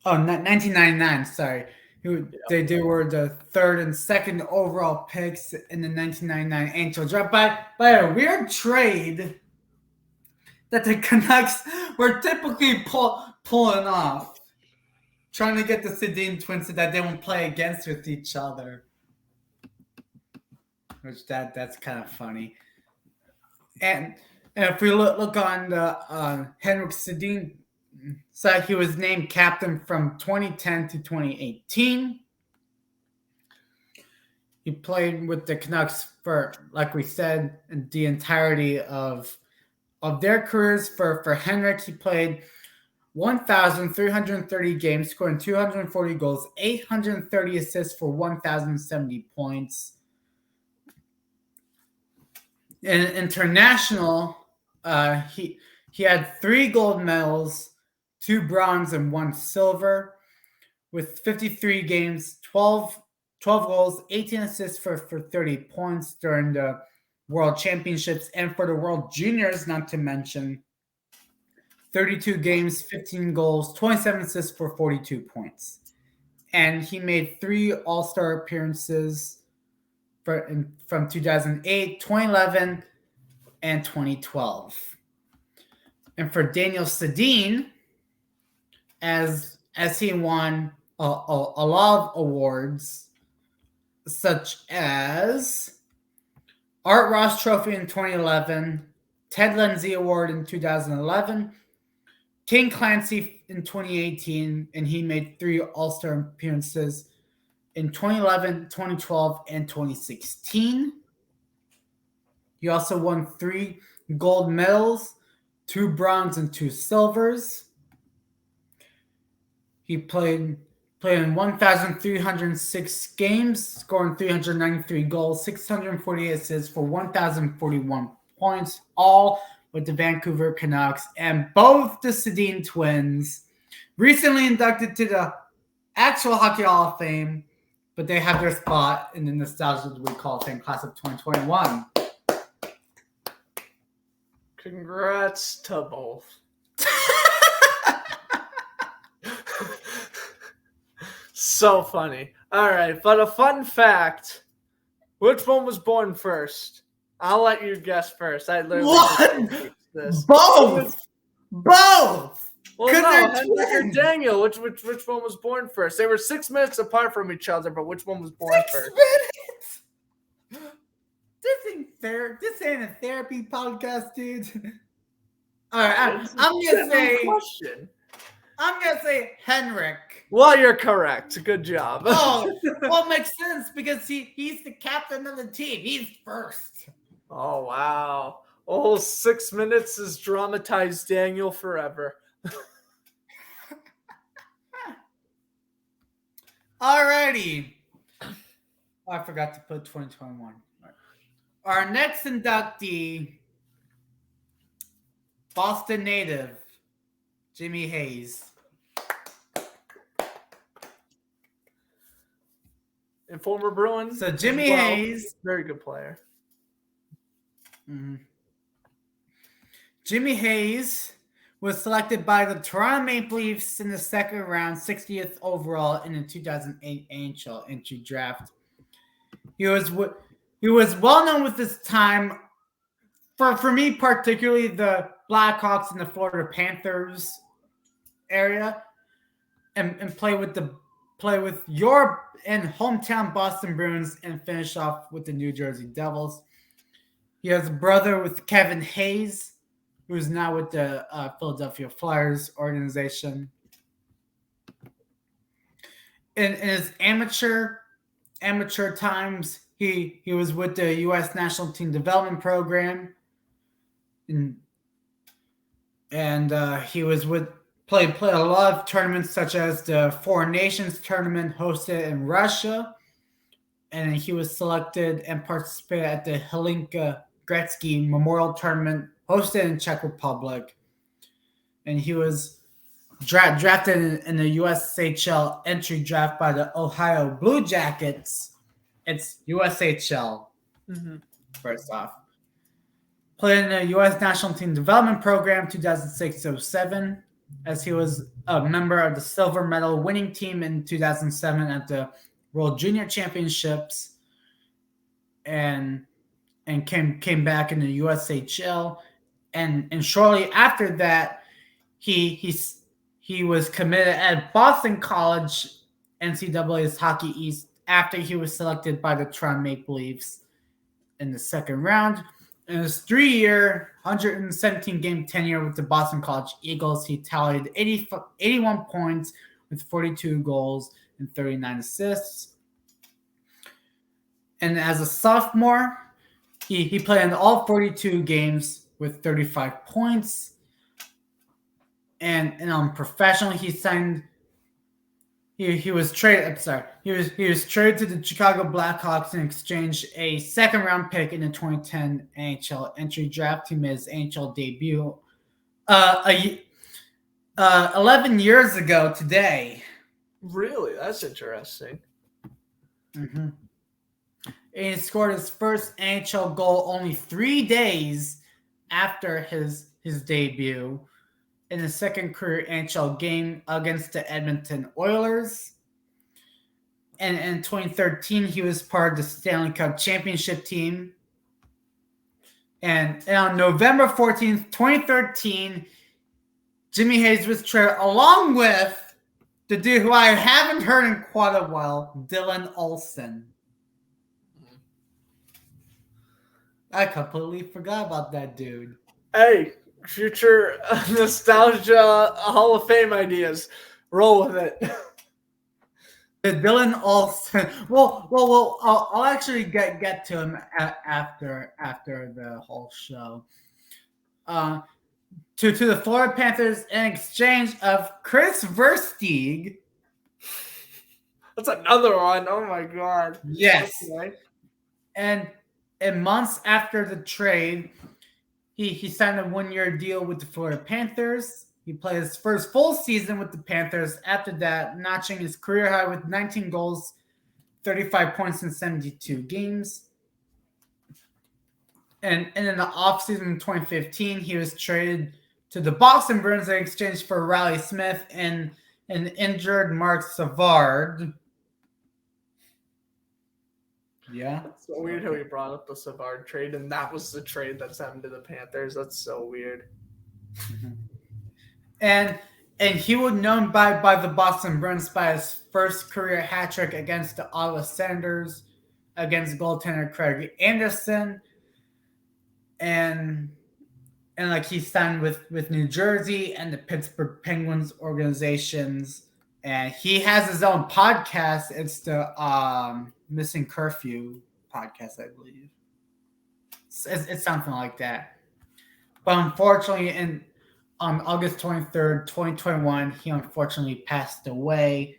Oh, 1999, sorry. They were the 3rd and 2nd overall picks in the 1999 NHL draft by a weird trade that the Canucks were typically pulling off, trying to get the Sedin twins so that they won't play against with each other. Which that's kind of funny. And if we look on the Henrik Sedin side, he was named captain from 2010 to 2018. He played with the Canucks for, like we said, the entirety of their careers. For Henrik, he played 1,330 games, scoring 240 goals, 830 assists for 1,070 points. In international, he had 3 gold medals, 2 bronze, and 1 silver, with 53 games, 12 goals, 18 assists for 30 points during the World Championships, and for the World Juniors, not to mention 32 games, 15 goals, 27 assists for 42 points. And he made 3 All-Star appearances from 2008, 2011, and 2012. And for Daniel Sedin, as he won a lot of awards, such as Art Ross Trophy in 2011, Ted Lindsay Award in 2011, King Clancy in 2018, and he made 3 All-Star appearances in 2011, 2012, and 2016. He also won 3 gold medals, 2 bronze and 2 silvers. He played in 1,306 games, scoring 393 goals, 648 assists for 1,041 points, all with the Vancouver Canucks, and both the Sedin twins. Recently inducted to the actual Hockey Hall of Fame, but they have their spot in the Nostalgia of the Week Hall of Fame class of 2021. Congrats to both. So funny. All right, but a fun fact. Which one was born first? I'll let you guess first. I literally What? this. Both! Both! Well, Could no, they're Henrik or twins? Daniel. Which one was born first? They were 6 minutes apart from each other, but which one was born 6 first? minutes? This ain't fair. This ain't a therapy podcast, dude. All right, It's a I'm gonna genuine say question. Henrik. Well, you're correct. Good job. Oh, well, it makes sense because he's the captain of the team. He's first. Oh, wow. Oh, 6 minutes has dramatized Daniel forever. Alrighty. Oh, I forgot to put 2021. Our next inductee, Boston native, Jimmy Hayes. And former Bruin. So Jimmy as well. Hayes. Very good player. Mhm. Jimmy Hayes was selected by the Toronto Maple Leafs in the second round, 60th overall in the 2008 NHL entry draft. He was well known with his time, for me particularly, the Blackhawks and the Florida Panthers area, and play with your and hometown Boston Bruins and finish off with the New Jersey Devils. He has a brother with Kevin Hayes, who's now with the Philadelphia Flyers organization. In his amateur times, he was with the U.S. National Team Development Program, and he was played a lot of tournaments such as the Four Nations tournament hosted in Russia, and he was selected and participated at the Hlinka Gretzky Memorial Tournament hosted in Czech Republic, and he was drafted in the USHL entry draft by the Ohio Blue Jackets. It's USHL, first off. Played in the U.S. National Team Development Program 2006-07, as he was a member of the silver medal winning team in 2007 at the World Junior Championships, and came back in the USHL, and shortly after that, he was committed at Boston College, NCAA's Hockey East, after he was selected by the Toronto Maple Leafs in the second round. In his 3-year, 117-game tenure with the Boston College Eagles, he tallied 81 points with 42 goals and 39 assists. And as a sophomore, he played in all 42 games with 35 points. And on professional, he signed. He was traded. I'm sorry. He was traded to the Chicago Blackhawks in exchange a second-round pick in the 2010 NHL entry draft. He made his NHL debut 11 years ago today. Really? That's interesting. Mm-hmm. And he scored his first NHL goal only 3 days after his debut in his second career NHL game against the Edmonton Oilers. And in 2013, he was part of the Stanley Cup Championship team. And on November 14th, 2013, Jimmy Hayes was traded along with the dude who I haven't heard in quite a while, Dylan Olsen. I completely forgot about that dude. Hey, Future nostalgia Hall of Fame ideas. Roll with it. Dylan Olsen. Well. I'll actually get to him after the whole show. To the Florida Panthers in exchange of Chris Versteeg. That's another one. Oh my god. Yes. Okay. And months after the trade, he signed a 1-year deal with the Florida Panthers. He played his first full season with the Panthers. After that, notching his career high with 19 goals, 35 points in 72 games. And in the offseason in 2015, he was traded to the Boston Bruins in exchange for Riley Smith and an injured Mark Savard. Yeah. It's so weird how he brought up the Savard trade, and that was the trade that sent him to the Panthers. That's so weird. And he was known by the Boston Bruins by his first career hat trick against the Ottawa Senators, against goaltender Craig Anderson, and like he signed with New Jersey and the Pittsburgh Penguins organizations, and he has his own podcast. It's the Missing Curfew podcast, I believe. It's something like that. But unfortunately, on August 23rd, 2021, he unfortunately passed away.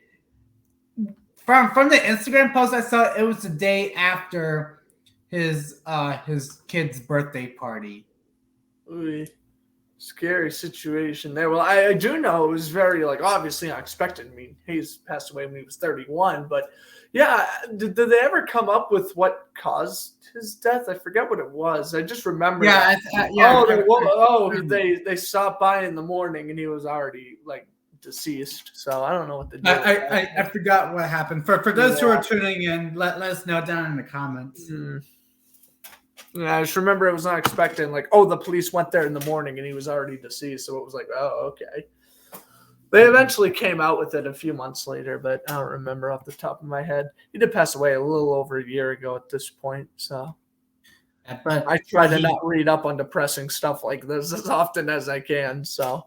From the Instagram post I saw, it was the day after his kid's birthday party. Ooh, scary situation there. Well, I do know it was very, obviously unexpected. I mean, he's passed away when he was 31, but yeah, did they ever come up with what caused his death? I forget what it was. I just remember. Yeah, they stopped by in the morning and he was already deceased. So I don't know what they did. I forgot what happened. For those who are tuning in, let us know down in the comments. Mm-hmm. Yeah, I just remember it was unexpected. The police went there in the morning and he was already deceased. So it was okay. They eventually came out with it a few months later, but I don't remember off the top of my head. He did pass away a little over a year ago at this point. So but I try to not read up on depressing stuff like this as often as I can. So,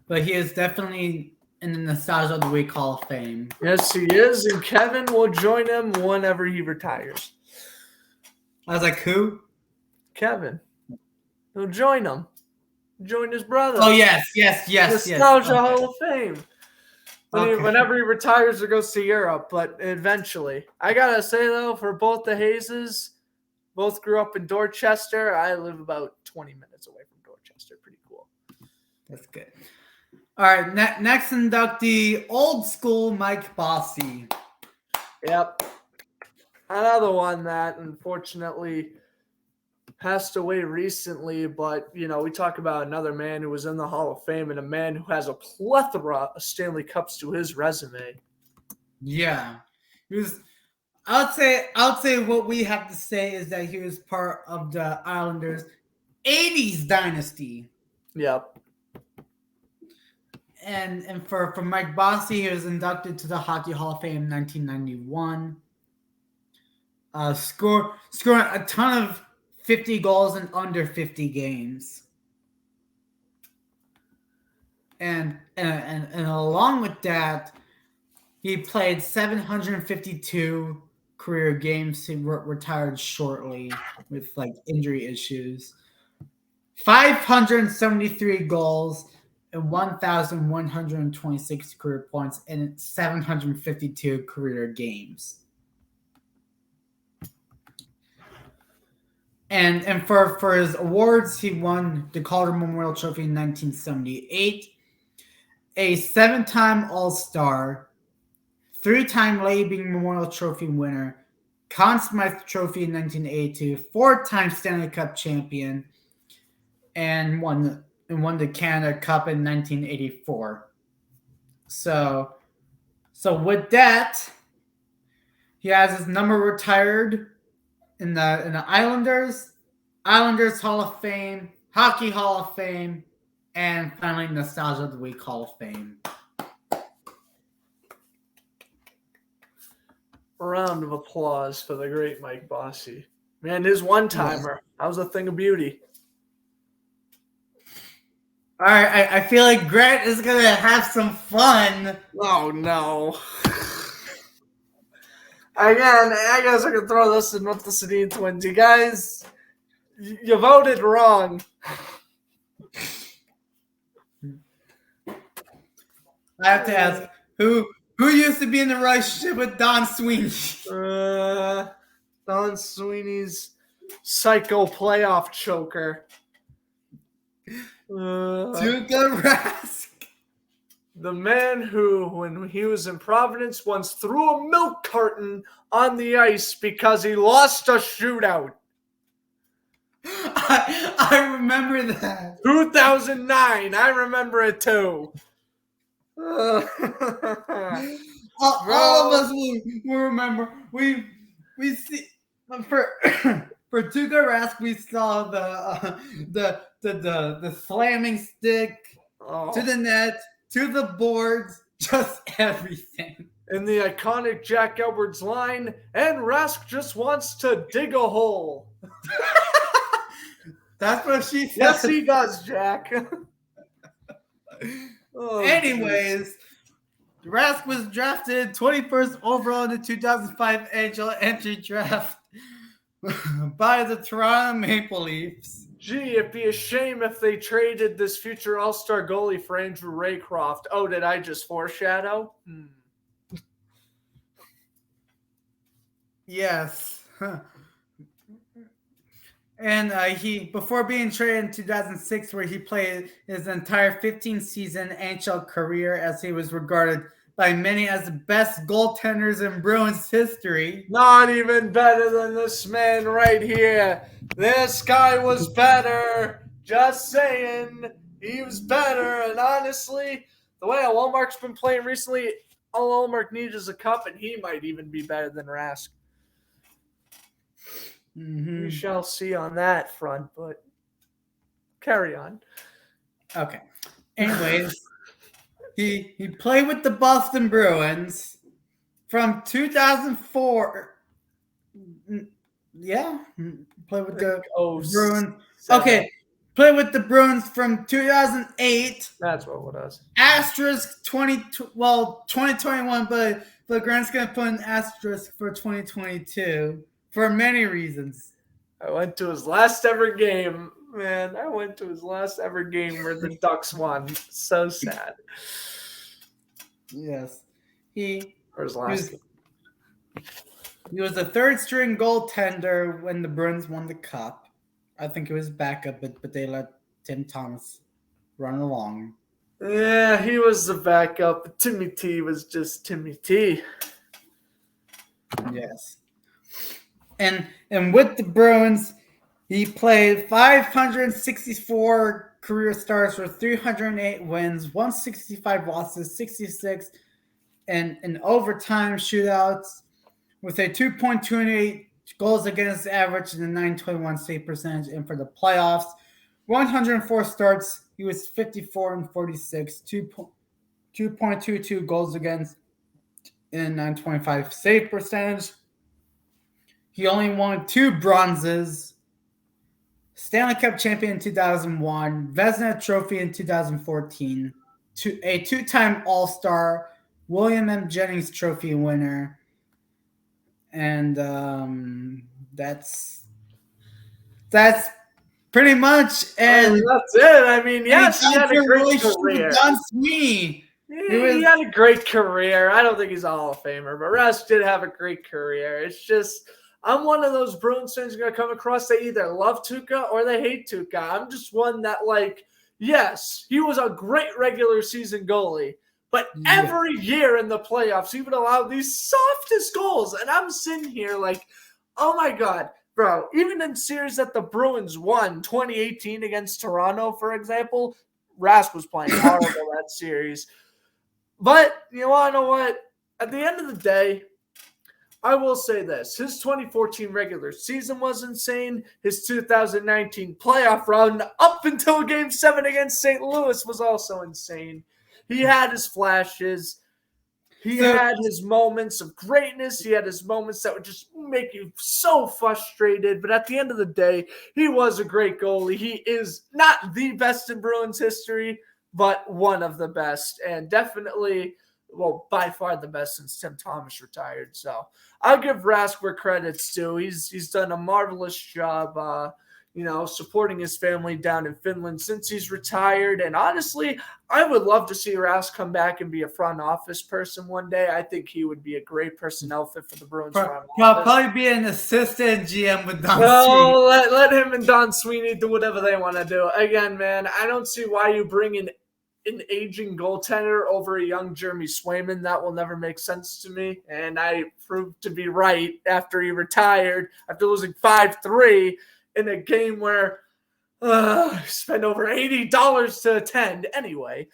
but he is definitely in the Nostalgia of the Week Hall of Fame. Yes, he is. And Kevin will join him whenever he retires. I was like, who? Kevin. He'll join him. Join his brother. Oh, yes. Nostalgia Hall of Fame. Okay. Whenever he retires or goes to Europe, but eventually. I gotta say, though, for both the Hayeses, both grew up in Dorchester. I live about 20 minutes away from Dorchester. Pretty cool. That's good. All right, next inductee, old school Mike Bossy. Yep. Another one that, unfortunately, passed away recently, but we talk about another man who was in the Hall of Fame and a man who has a plethora of Stanley Cups to his resume. Yeah, he was. I'll say what we have to say is that he was part of the Islanders' '80s dynasty. Yep. And for Mike Bossy, he was inducted to the Hockey Hall of Fame in 1991. Scoring a ton of 50 goals in under 50 games. And along with that, he played 752 career games. He retired shortly with injury issues. 573 goals and 1,126 career points in 752 career games. And for his awards, he won the Calder Memorial Trophy in 1978, a 7-time All-Star, 3-time Liebing Memorial Trophy winner, Conn Smythe Trophy in 1982, 4-time Stanley Cup champion, and won the Canada Cup in 1984. So with that, he has his number retired in the Islanders Hall of Fame, Hockey Hall of Fame, and finally Nostalgia of the Week Hall of Fame. A round of applause for the great Mike Bossy. Man, his one-timer. That was a thing of beauty. All right, I feel like Grant is going to have some fun. Oh, no. Again, I guess I can throw this in with the Sedin twins. You guys, you voted wrong. I have to ask, who used to be in the relationship with Don Sweeney? Don Sweeney's psycho playoff choker. Tuukka Rask. The man who, when he was in Providence, once threw a milk carton on the ice because he lost a shootout. I remember that. 2009. I remember it too. All of us will remember. We see for for Tuukka Rask, we saw the slamming stick to the net, to the boards, just everything. In the iconic Jack Edwards line, and Rask just wants to dig a hole. That's what she said. Yes, he does, Jack. Anyways, Rask was drafted 21st overall in the 2005 NHL entry draft by the Toronto Maple Leafs. Gee, it'd be a shame if they traded this future All-Star goalie for Andrew Raycroft. Oh, did I just foreshadow? Yes. And he, before being traded in 2006, where he played his entire 15-season NHL career, as he was regarded by many as the best goaltenders in Bruins history. Not even better than this man right here. This guy was better. Just saying. He was better. And honestly, the way Ullmark's been playing recently, all Ullmark needs is a cup, and he might even be better than Rask. Mm-hmm. We shall see on that front, but carry on. Okay. Anyways, he played with the Boston Bruins from 2004. Yeah, played with the Bruins. Okay, played with the Bruins from 2008. That's what it was. Asterisk 2021, but Grant's gonna put an asterisk for 2022 for many reasons. I went to his last ever game. Man, I went to his last ever game where the Ducks won. So sad. Yes. He was a third string goaltender when the Bruins won the cup. I think it was backup, but they let Tim Thomas run along. Yeah, he was the backup. Timmy T was just Timmy T. Yes. And with the Bruins, he played 564 career starts for 308 wins, 165 losses, 66 in overtime shootouts with a 2.28 goals against average and a 921 save percentage. And for the playoffs, 104 starts, he was 54-46, 2.22 goals against and 925 save percentage. He only won 2 bronzes, Stanley Cup champion in 2001, Vezina Trophy in 2014, a 2-time All-Star, William M. Jennings Trophy winner, and that's pretty much. And that's it. I mean, yes, he had a great career. Don Sweeney. He had a great career. I don't think he's a Hall of Famer, but Rask did have a great career. It's just, I'm one of those Bruins fans going to come across that either love Tuukka or they hate Tuukka. I'm just one that, like, yes, he was a great regular season goalie, but every year in the playoffs, he would allow these softest goals. And I'm sitting here like, oh my God, bro, even in series that the Bruins won, 2018 against Toronto, for example, Rask was playing horrible that series. But you want to know what? At the end of the day, I will say this. His 2014 regular season was insane. His 2019 playoff run up until Game 7 against St. Louis was also insane. He had his flashes. He had his moments of greatness. He had his moments that were just make you so frustrated. But at the end of the day, he was a great goalie. He is not the best in Bruins history, but one of the best, and definitely, well, by far the best since Tim Thomas retired. So I'll give Rask where credit's due. He's done a marvelous job, supporting his family down in Finland since he's retired. And honestly, I would love to see Rask come back and be a front office person one day. I think he would be a great personnel fit for the Bruins front office. Probably be an assistant GM with Don Sweeney. No, let him and Don Sweeney do whatever they want to do. Again, man, I don't see why you bring in an aging goaltender over a young Jeremy Swayman. That will never make sense to me. And I proved to be right after he retired, after losing 5-3 in a game where he spent over $80 to attend. Anyway,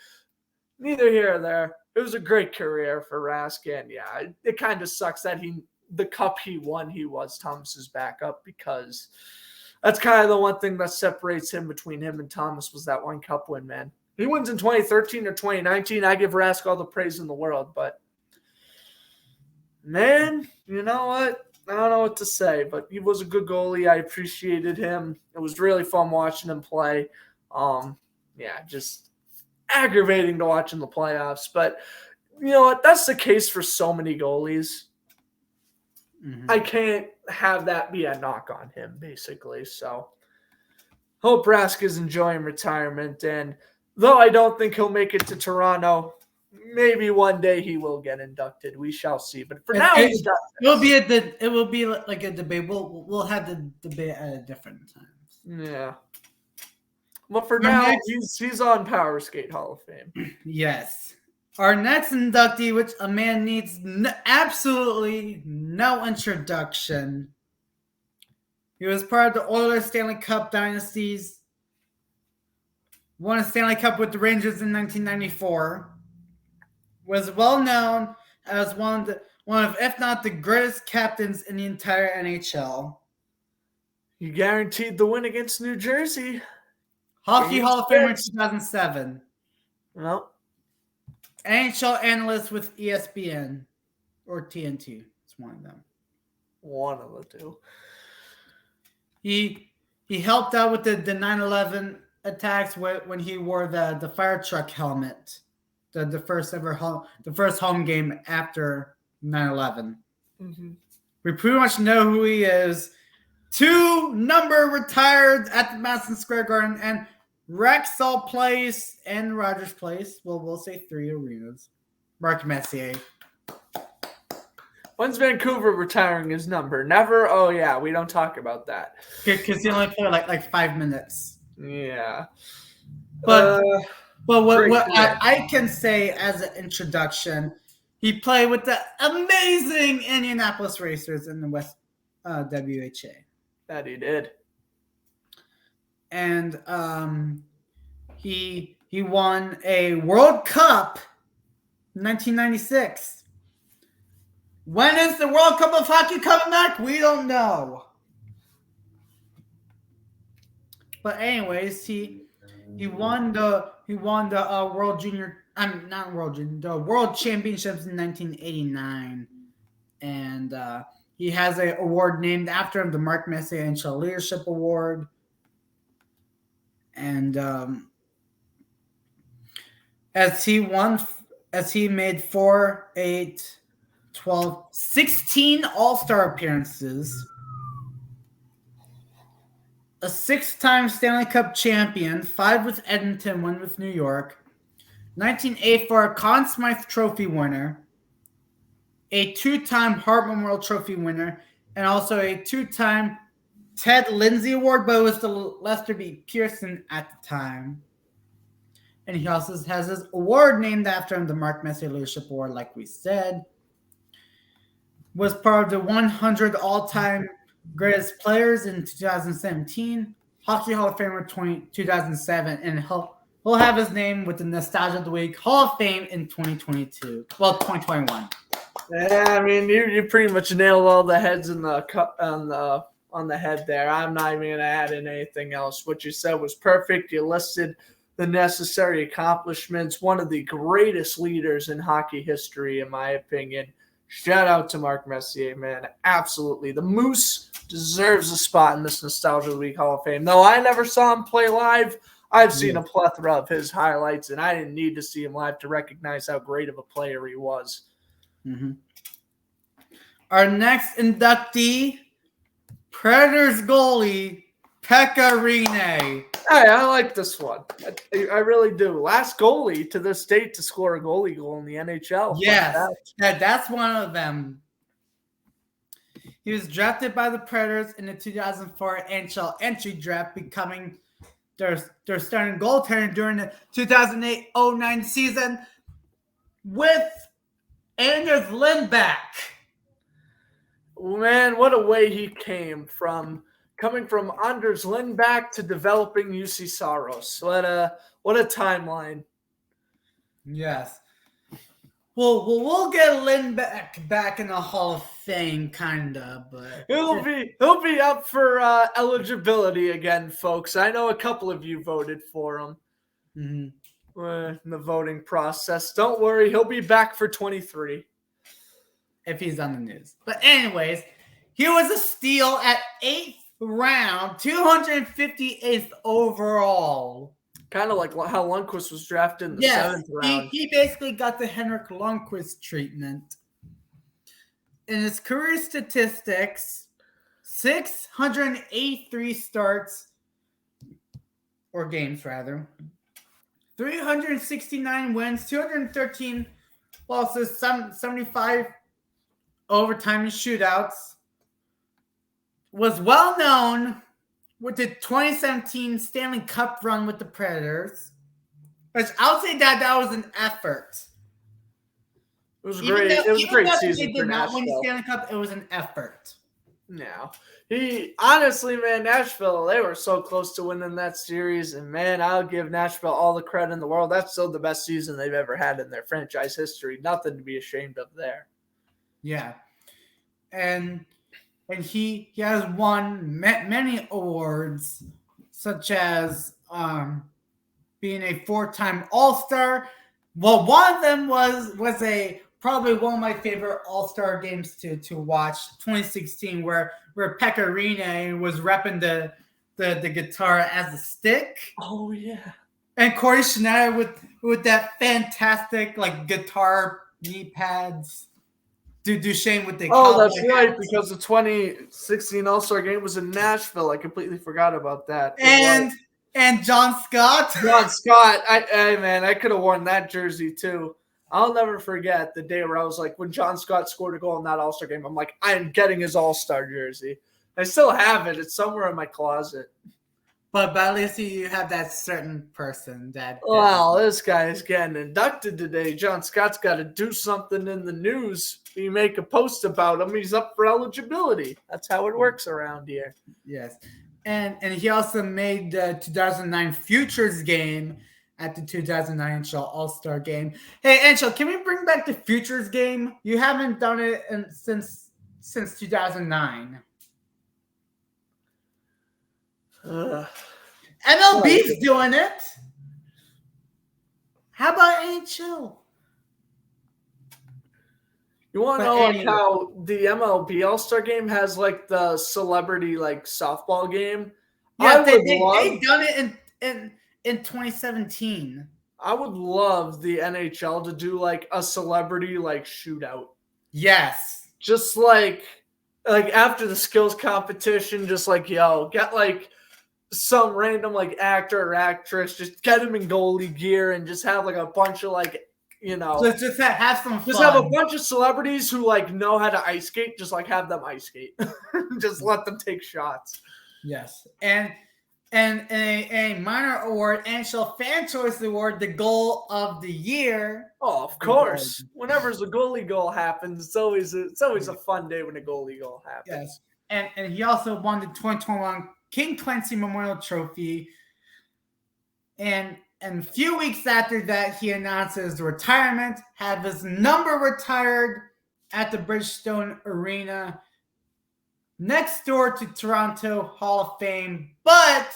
neither here or there. It was a great career for Rask. And yeah, it kind of sucks that the cup he won, he was Thomas's backup, because that's kind of the one thing that separates him between him and Thomas was that one cup win, man. He wins in 2013 or 2019. I give Rask all the praise in the world, but man, you know what? I don't know what to say, but he was a good goalie. I appreciated him. It was really fun watching him play. Just aggravating to watch in the playoffs, but you know what? That's the case for so many goalies. Mm-hmm. I can't have that be a knock on him, basically. So hope Rask is enjoying retirement, and though I don't think he'll make it to Toronto, maybe one day he will get inducted. We shall see. But for now, it will be like a debate. We'll have the debate at a different time. Yeah. Well, for now, he's on Power Skate Hall of Fame. Yes. Our next inductee, which a man needs absolutely no introduction. He was part of the Oilers Stanley Cup dynasties. Won a Stanley Cup with the Rangers in 1994. Was well known as one of, if not the greatest captains in the entire NHL. You guaranteed the win against New Jersey. Hockey Hall of Famer in 2007. Well, NHL analyst with ESPN or TNT. It's one of them. One of the two. He helped out with the 9/11 attacks when he wore the fire truck helmet. The first home game after 9/11. Mm-hmm. We pretty much know who he is. 2 number retired at the Madison Square Garden and Rexall Place and Rogers Place. Well, we'll say 3 arenas. Mark Messier. When's Vancouver retiring his number? Never? Oh, yeah, we don't talk about that. Because he only played like 5 minutes. Yeah. But what I can say as an introduction, he played with the amazing Indianapolis Racers in the West WHA. That he did. And he won a World Cup in 1996. When is the World Cup of Hockey coming back? We don't know. But anyways, he won the World Championships in 1989, and he has an award named after him, the Mark Messier NHL Leadership Award. And as he made 4, 8, 12, 16 All-Star appearances, a 6-time Stanley Cup champion, 5 with Edmonton, 1 with New York, 1984 Conn Smythe Trophy winner, a 2-time Hart Memorial Trophy winner, and also a 2-time Ted Lindsay Award, but it was the Lester B. Pearson at the time. And he also has his award named after him, the Mark Messier Leadership Award, like we said. Was part of the 100 all-time greatest players in 2017, Hockey Hall of Famer 2007, and he'll have his name with the Nostalgia of the Week Hall of Fame in 2022. Well, 2021. Yeah, I mean, you pretty much nailed all the heads in the cup on the head there. I'm not even gonna add in anything else. What you said was perfect. You listed the necessary accomplishments. One of the greatest leaders in hockey history, in my opinion. Shout out to Mark Messier, man. Absolutely. The Moose deserves a spot in this Nostalgia of the Week Hall of Fame. Though I never saw him play live, I've seen a plethora of his highlights, and I didn't need to see him live to recognize how great of a player he was. Mm-hmm. Our next inductee, Predators goalie, Pekka Rinne. Hey, I like this one. I really do. Last goalie to this date to score a goalie goal in the NHL. Yes, that's one of them. He was drafted by the Predators in the 2004 NHL entry draft, becoming their starting goaltender during the 2008-09 season with Anders Lindback. Man, what a way he came from coming from Anders Lindback to developing UC Saros. What a timeline. Yes. Well, we'll get Lindback back in the Hall of Fame, kinda, but he'll be up for eligibility again, folks. I know a couple of you voted for him in the voting process. Don't worry, he'll be back for 23 if he's on the news. But anyways, he was a steal at 8th round, 258th overall. Kind of like how Lundqvist was drafted in the 7th round. He basically got the Henrik Lundqvist treatment. In his career statistics, 683 starts, or games rather, 369 wins, 213 losses, 75 overtime and shootouts. Was well known with the 2017 Stanley Cup run with the Predators. Which I'll say that was an effort. It was great. It was a great season. They did not win the Stanley Cup. It was an effort. No. Honestly, man, Nashville, they were so close to winning that series. And, man, I'll give Nashville all the credit in the world. That's still the best season they've ever had in their franchise history. Nothing to be ashamed of there. Yeah. And he has won many awards, such as being a 4-time All-Star. Well, one of them was probably one of my favorite All-Star games to watch, 2016, where Pekka Rinne was repping the guitar as a stick. Oh yeah. And Corey Schneider with that fantastic guitar knee pads. Duchesne with the that's right, because the 2016 All-Star game was in Nashville. I completely forgot about that. And John Scott. John Scott. I could have worn that jersey too. I'll never forget the day where I was like, when John Scott scored a goal in that All-Star game, I'm like, I'm getting his All-Star jersey. I still have it. It's somewhere in my closet. But at least you have that certain person that. Well, this guy is getting inducted today. John Scott's got to do something in the news. You make a post about him, he's up for eligibility. That's how it works around here. Yes. And he also made the 2009 Futures game at the 2009 NHL All-Star game. Hey, Anshel, can we bring back the Futures game? You haven't done it since 2009. MLB's doing it. How about NHL? You want to know how the MLB All-Star game has the celebrity softball game? Yeah, they've done it in 2017. I would love the NHL to do a celebrity shootout. Yes. Just after the skills competition, just get some random actor or actress, just get them in goalie gear and just have a bunch of just have some fun. Just have a bunch of celebrities who know how to ice skate. Just have them ice skate. Just let them take shots. Yes, and a minor award, NHL Fan Choice Award, the goal of the year. Oh, of course. Whenever the goalie goal happens, it's always a fun day when a goalie goal happens. Yes, and he also won the 2021 King Clancy Memorial Trophy, and a few weeks after that, he announced his retirement, had his number retired at the Bridgestone Arena next door to Toronto Hall of Fame. But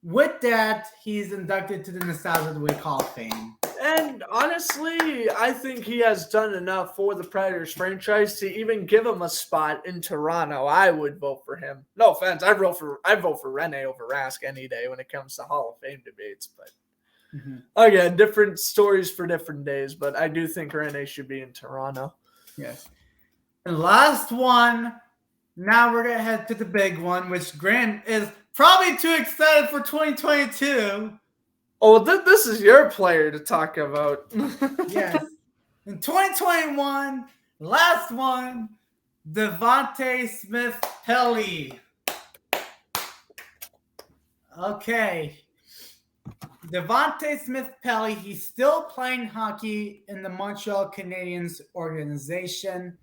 with that, he's inducted to the Nostalgia of the Week Hall of Fame. And honestly, I think he has done enough for the Predators franchise to even give him a spot in Toronto. I would vote for him. No offense, I vote for Rene over Rask any day when it comes to Hall of Fame debates. But again, different stories for different days. But I do think Rene should be in Toronto. Yes. And last one. Now we're going to head to the big one, which Grant is probably too excited for 2022. Oh, this is your player to talk about. Yes. In 2021, last one, Devontae Smith-Pelly. Okay. Devontae Smith-Pelly, he's still playing hockey in the Montreal Canadiens organization.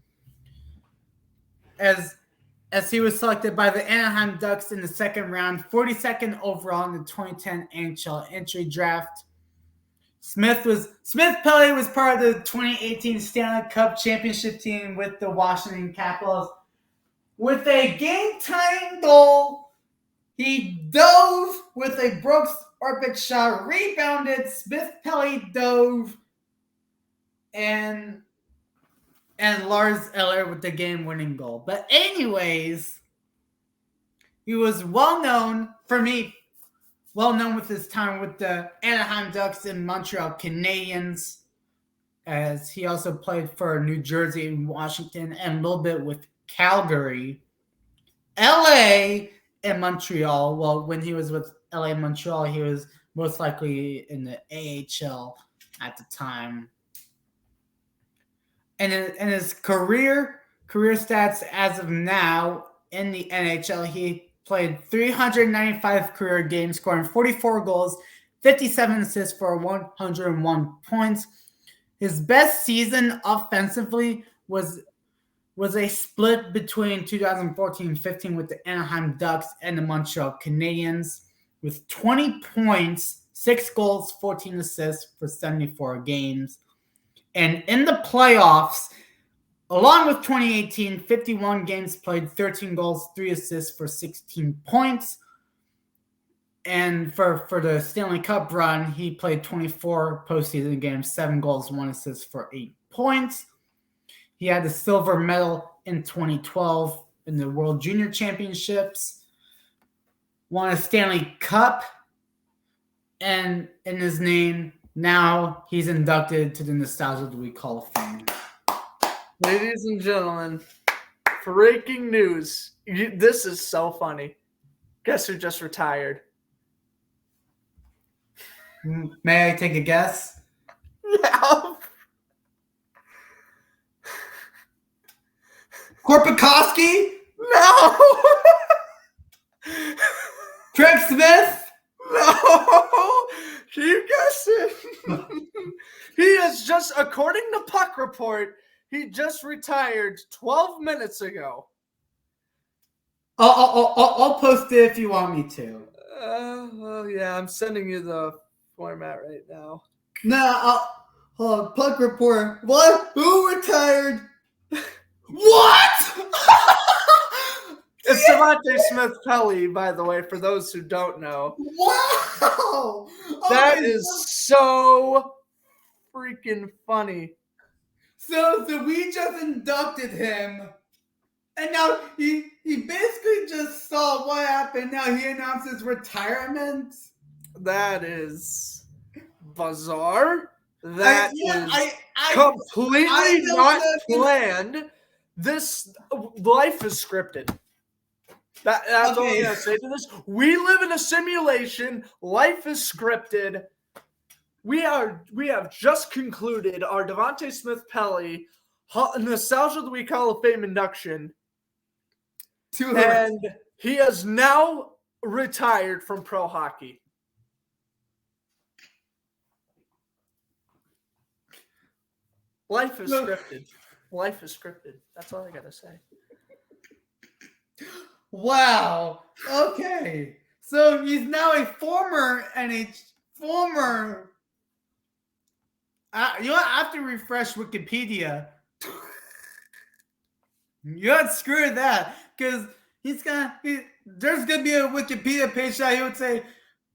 As he was selected by the Anaheim Ducks in the second round, 42nd overall in the 2010 NHL entry draft. Smith-Pelly was part of the 2018 Stanley Cup championship team with the Washington Capitals. With a game-tying goal, he dove with a Brooks Orpik shot, rebounded, Smith-Pelly dove, and Lars Eller with the game-winning goal. But anyways, he was well-known with his time with the Anaheim Ducks and Montreal Canadiens, as he also played for New Jersey and Washington and a little bit with Calgary, LA, and Montreal. Well, when he was with LA and Montreal, he was most likely in the AHL at the time. And in his career stats as of now in the NHL, he played 395 career games, scoring 44 goals, 57 assists for 101 points. His best season offensively was a split between 2014-15 with the Anaheim Ducks and the Montreal Canadiens, with 20 points, 6 goals, 14 assists for 74 games. And in the playoffs, along with 2018, 51 games played, 13 goals, 3 assists for 16 points. And for the Stanley Cup run, he played 24 postseason games, 7 goals, 1 assist for 8 points. He had the silver medal in 2012 in the World Junior Championships, won a Stanley Cup, and in his name, now he's inducted to the Nostalgia of the Week Hall of Fame. Ladies and gentlemen, breaking news. This is so funny. Guess who just retired? May I take a guess? Yeah. Korpikoski? No! Craig Smith? No! You guessed it. He is just, according to Puck Report, he just retired 12 minutes ago. I'll post it if you want me to. Well, yeah, I'm sending you the format right now. Hold on. Puck Report. What? Who retired? What? It's Devontae Smith-Pelly, by the way, for those who don't know. Wow! That is so freaking funny. So we just inducted him, and now he basically just saw what happened. Now he announced his retirement. That is bizarre. That is completely not planned. This life is scripted. That's all I'm going to say to this. We live in a simulation. Life is scripted. We have just concluded our Devontae Smith-Pelly Nostalgia of the Week Hall of Fame induction. And he has now retired from pro hockey. Life is scripted. Life is scripted. That's all I got to say. Wow. Okay. So he's now a former you have to refresh Wikipedia. You have to screw that, because there's gonna be a Wikipedia page that he would say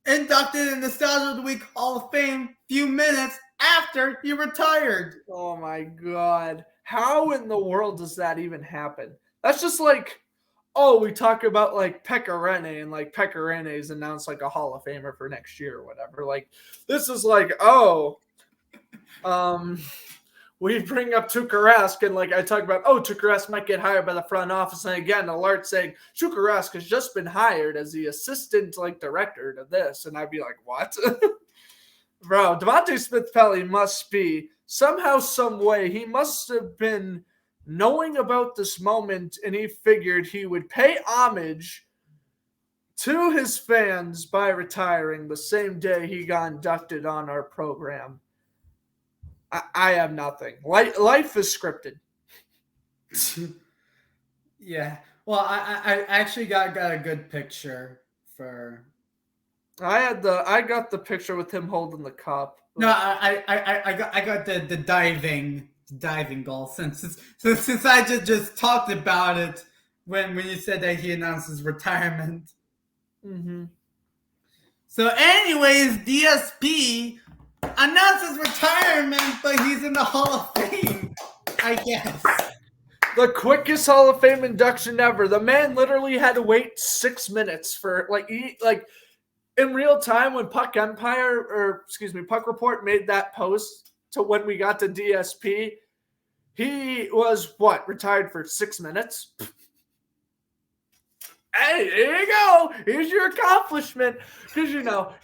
inducted in Nostalgia of the Week Hall of Fame, few minutes, after he retired. Oh my God. How in the world does that even happen? That's just like, oh, we talk about like Pekka Rinne and like Pekka Rinne is announced like a Hall of Famer for next year or whatever. Like, this is like, oh, we bring up Tuukka Rask and like I talk about, oh, Tuukka Rask might get hired by the front office. And again, alert saying Tuukka Rask has just been hired as the assistant like director to this. And I'd be like, what? Bro, Devontae Smith-Pelly must be somehow, some way, he must have been knowing about this moment, and he figured he would pay homage to his fans by retiring the same day he got inducted on our program. I have nothing. Life is scripted. Yeah. Well, I actually got a good picture for. I got the picture with him holding the cup. No, I got the diving goal since I just talked about it when you said that he announced his retirement. Mm-hmm. So, anyways, DSP announced his retirement, but he's in the Hall of Fame, I guess. The quickest Hall of Fame induction ever. The man literally had to wait 6 minutes for in real time when Puck Report made that post to when we got to DSP. He was retired for 6 minutes. Hey, here you go. Here's your accomplishment. Because,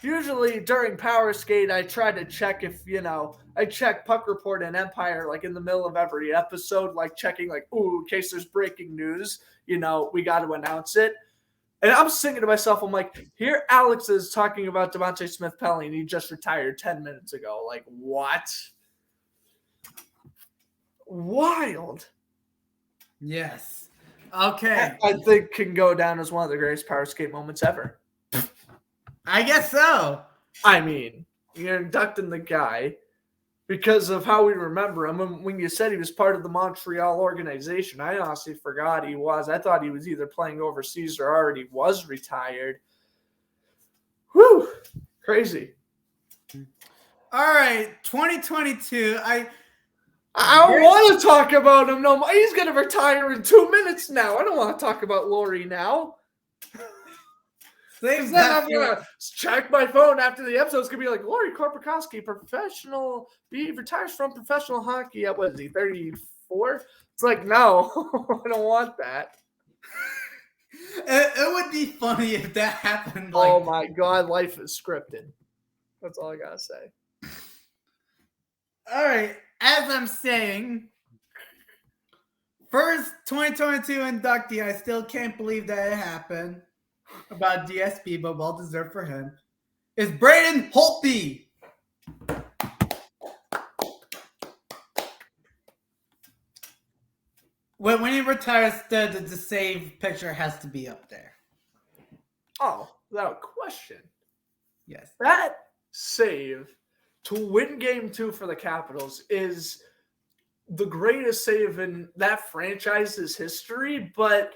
usually during Power Skate, I try to check if, I check Puck Report and Empire, like, in the middle of every episode, like, checking, like, ooh, in case there's breaking news, we got to announce it. And I'm thinking to myself, I'm like, here Alex is talking about Devontae Smith-Pelly, and he just retired 10 minutes ago. Like, what? Wild. Yes. Okay. I think can go down as one of the greatest Power Skate moments ever. I guess so. I mean, you're inducting the guy because of how we remember him. When you said he was part of the Montreal organization, I honestly forgot he was. I thought he was either playing overseas or already was retired. Whew. Crazy. All right, 2022. I don't want to talk about him no more. He's going to retire in 2 minutes now. I don't want to talk about Laurie now. Then I'm going to check my phone after the episode. It's going to be like, Laurie Korpikoski, professional, he retires from professional hockey at, 34? It's like, no, I don't want that. It would be funny if that happened. Oh, my God, life is scripted. That's all I got to say. All right. As I'm saying, first 2022 inductee, I still can't believe that it happened about DSP, but well deserved for him, is Braden Holtby. When he retires, the save picture has to be up there. Oh, without question. Yes. That save to win Game 2 for the Capitals is the greatest save in that franchise's history, but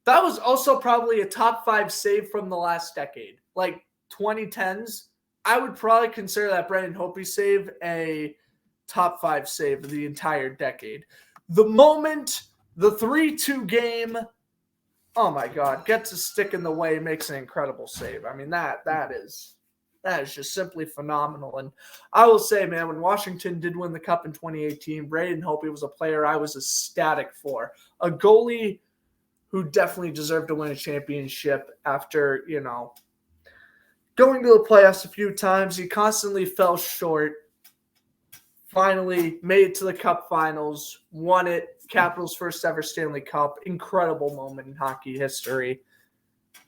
that was also probably a top 5 save from the last decade. Like 2010s, I would probably consider that Brandon Hope save a top 5 save of the entire decade. The moment the 3-2 game, oh my God, gets a stick in the way, makes an incredible save. I mean, that is just simply phenomenal. And I will say, man, when Washington did win the Cup in 2018, Braden Holtby was a player I was ecstatic for. A goalie who definitely deserved to win a championship after, going to the playoffs a few times. He constantly fell short. Finally made it to the Cup finals, won it. Capitals' first ever Stanley Cup. Incredible moment in hockey history.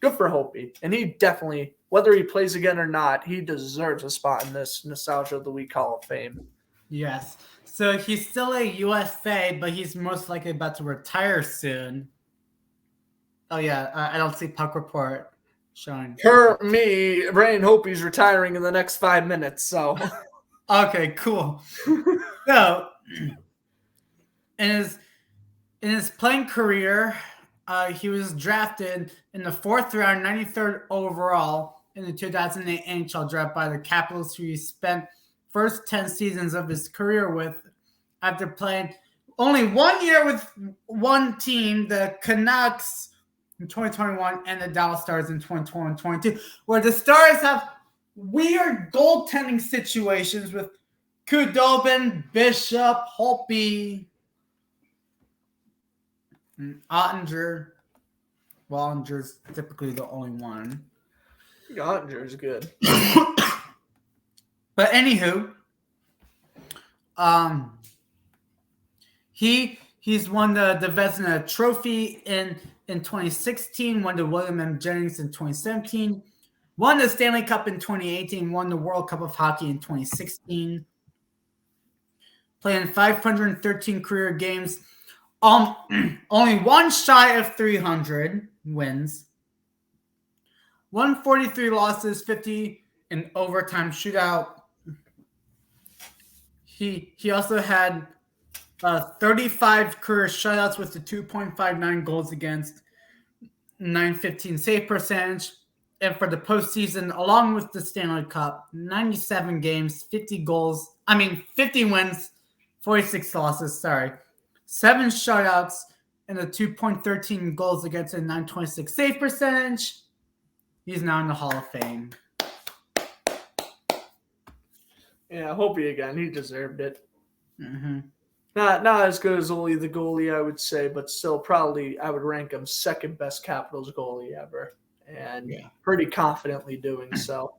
Good for Holtby. And he definitely, whether he plays again or not, he deserves a spot in this Nostalgia of the Week Hall of Fame. Yes. So he's still a UFA, but he's most likely about to retire soon. Oh, yeah. I don't see Puck Report showing. For me, Brandon Holtby's retiring in the next 5 minutes, so. Okay, cool. So, in his playing career, he was drafted in the 4th round, 93rd overall in the 2008 NHL draft by the Capitals, who he spent first 10 seasons of his career with, after playing only 1 year with one team, the Canucks in 2021 and the Dallas Stars in 2022, where the Stars have weird goaltending situations with Kudobin, Bishop, Holtby, and Ottinger. Well, Ottinger's typically the only one. Ottinger's good. But anywho, he's won the Vezina Trophy in 2016, won the William M. Jennings in 2017, won the Stanley Cup in 2018, won the World Cup of Hockey in 2016, playing 513 career games, only one shy of 300 wins, 143 losses, 50 in overtime shootout. He also had 35 career shutouts with the 2.59 goals against, 915 save percentage. And for the postseason, along with the Stanley Cup, 97 games, 50 wins, 46 losses, 7 shutouts, and a 2.13 goals against a 926 save percentage. He's now in the Hall of Fame. Yeah, Holtby again. He deserved it. Mm-hmm. Not as good as Oli the goalie, I would say, but still probably I would rank him second best Capitals goalie ever, and pretty confidently doing so.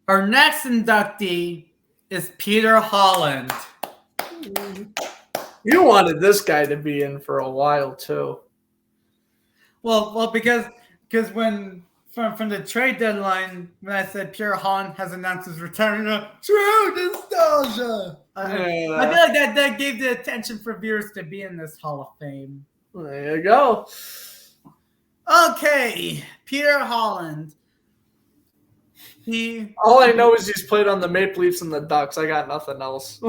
Our next inductee is Peter Holland. You wanted this guy to be in for a while too. Well, because when from the trade deadline, when I said Pierre Holland has announced his return, true nostalgia. I feel like that gave the attention for viewers to be in this Hall of Fame. There you go. Okay, Peter Holland. All I know is he's played on the Maple Leafs and the Ducks. I got nothing else.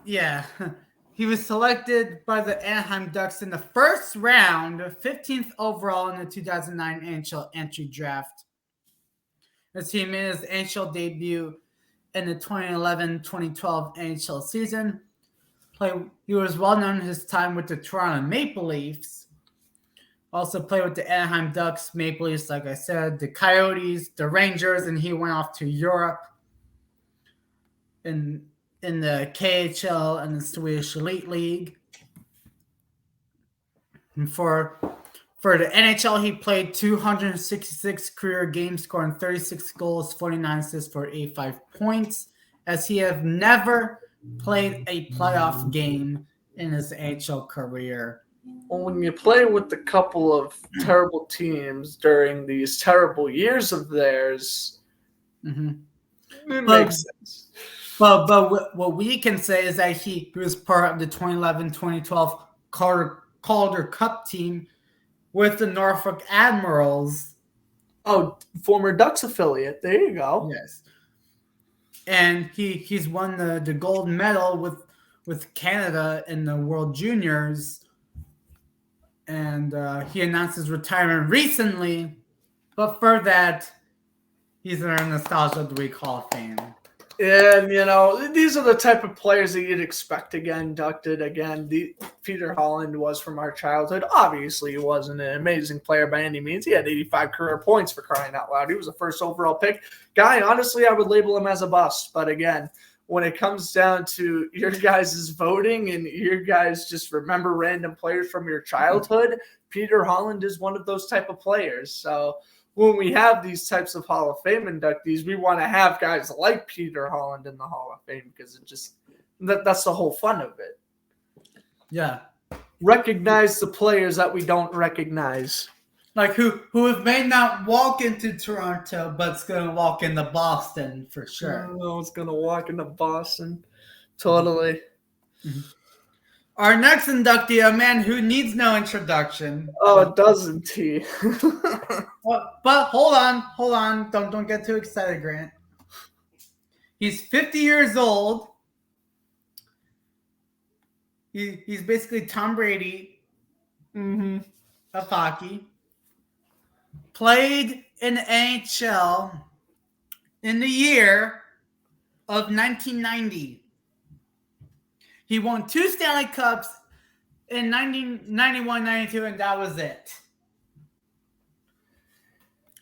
Yeah. He was selected by the Anaheim Ducks in the first round, 15th overall in the 2009 NHL entry draft. As he made his NHL debut in the 2011-2012 NHL season. He was well known in his time with the Toronto Maple Leafs. Also played with the Anaheim Ducks, Maple Leafs, like I said, the Coyotes, the Rangers, and he went off to Europe in the KHL and the Swedish Elite League. And for the NHL, he played 266 career games, scoring 36 goals, 49 assists for 85 points, as he have never played a playoff game in his NHL career. Well, when you play with a couple of terrible teams during these terrible years of theirs, it makes sense. But what we can say is that he was part of the 2011-2012 Calder Cup team with the Norfolk Admirals. Oh, former Ducks affiliate. There you go. Yes. And he's won the gold medal with Canada in the World Juniors. And he announced his retirement recently. But for that, he's in our Nostalgia of the Week Hall of Fame. And, these are the type of players that you'd expect to get inducted. Again, Peter Holland was from our childhood. Obviously, he wasn't an amazing player by any means. He had 85 career points, for crying out loud. He was a first overall pick. Guy, honestly, I would label him as a bust. But again, when it comes down to your guys' voting and your guys just remember random players from your childhood, Peter Holland is one of those type of players. So when we have these types of Hall of Fame inductees, we want to have guys like Peter Holland in the Hall of Fame because it just that's the whole fun of it. Yeah. Recognize the players that we don't recognize. Like who may not walk into Toronto, but it's going to walk into Boston for sure. Oh, it's going to walk into Boston. Totally. Mm-hmm. Our next inductee, a man who needs no introduction. Oh, doesn't he? But hold on. Don't get too excited, Grant. He's 50 years old. He's basically Tom Brady of hockey. Played in the NHL in the year of 1990. He won 2 Stanley Cups in 1991-92, and that was it.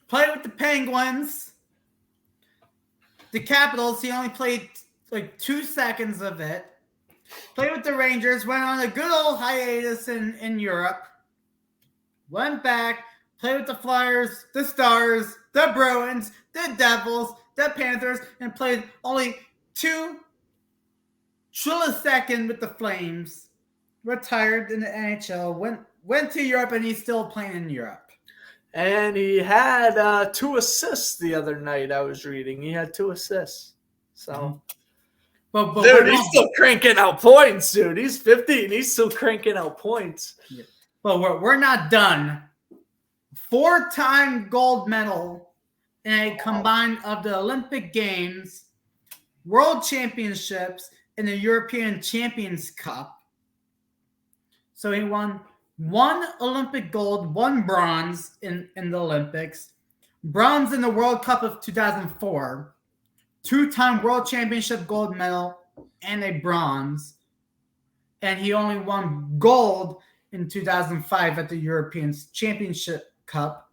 Played with the Penguins. The Capitals, he only played like 2 seconds of it. Played with the Rangers, went on a good old hiatus in Europe. Went back, played with the Flyers, the Stars, the Bruins, the Devils, the Panthers, and played only 2 second with the Flames. Retired in the NHL, went to Europe, and he's still playing in Europe. And he had 2 assists the other night, I was reading. He had 2 assists. So, But dude, he's still cranking out points, dude. He's 50, and he's still cranking out points. Yeah. But we're not done. 4-time gold medal in a combined of the Olympic Games, World Championships, and the European Champions Cup. So he won 1 Olympic gold, 1 bronze in the Olympics, bronze in the World Cup of 2004, 2-time World Championship gold medal, and a bronze. And he only won gold in 2005 at the European Championship Cup.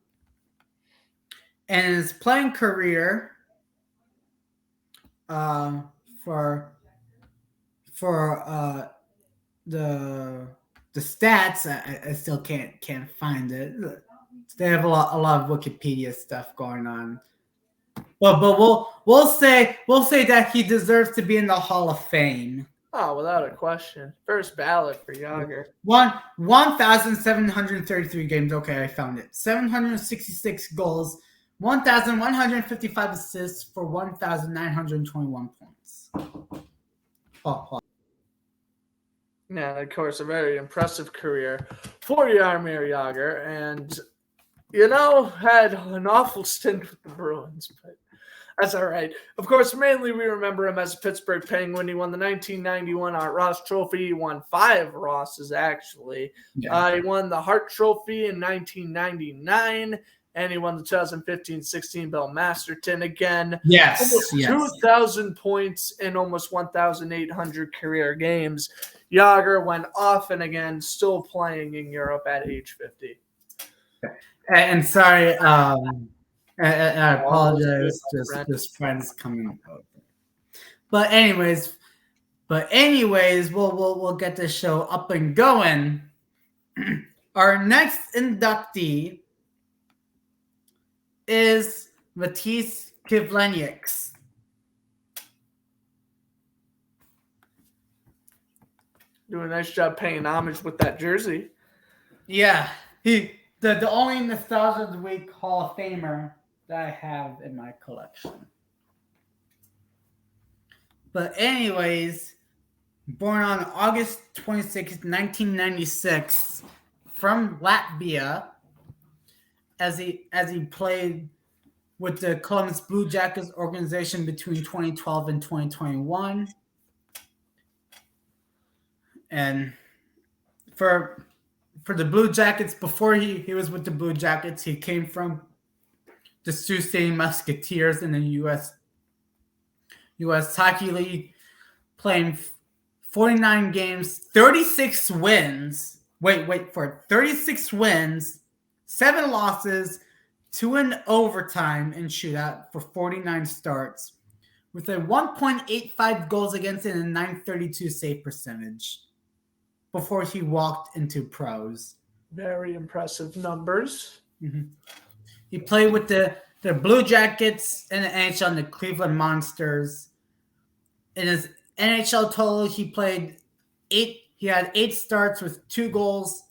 And his playing career for the stats, I still can't find it. They have a lot of Wikipedia stuff going on. But we'll say that he deserves to be in the Hall of Fame. Oh, without a question. First ballot for Yager. 1,733 games. Okay, I found it. 766 goals, 1,155 assists for 1,921 points. Oh. Yeah, of course, a very impressive career for Jaromir Yager. And, had an awful stint with the Bruins, but that's all right. Of course, mainly we remember him as a Pittsburgh Penguin. He won the 1991 Art Ross Trophy. He won 5 Rosses, actually. Yeah. He won the Hart Trophy in 1999, and he won the 2015-16 Bill Masterton again. Yes. Almost 2,000 points in almost 1,800 career games. Yager went off and again, still playing in Europe at age 50. And sorry, I apologize. Just friends coming over. But anyways, we'll get this show up and going. Our next inductee is Matisse Kivlenieks. Doing a nice job paying homage with that jersey. Yeah, the only Nostalgia of the Week Hall of Famer that I have in my collection. But anyways, born on August 26, 1996, from Latvia, as he played with the Columbus Blue Jackets organization between 2012 and 2021. And for the Blue Jackets, before he was with the Blue Jackets, he came from the Sioux City Musketeers in the U.S. Hockey League, playing 49 games, 36 wins. Wait for it. 36 wins, 7 losses, 2 in overtime and shootout for 49 starts, with a 1.85 goals against and a 932 save percentage before he walked into pros. Very impressive numbers. Mm-hmm. He played with the Blue Jackets in the NHL and the Cleveland Monsters. In his NHL total, he had 8 starts with 2 wins,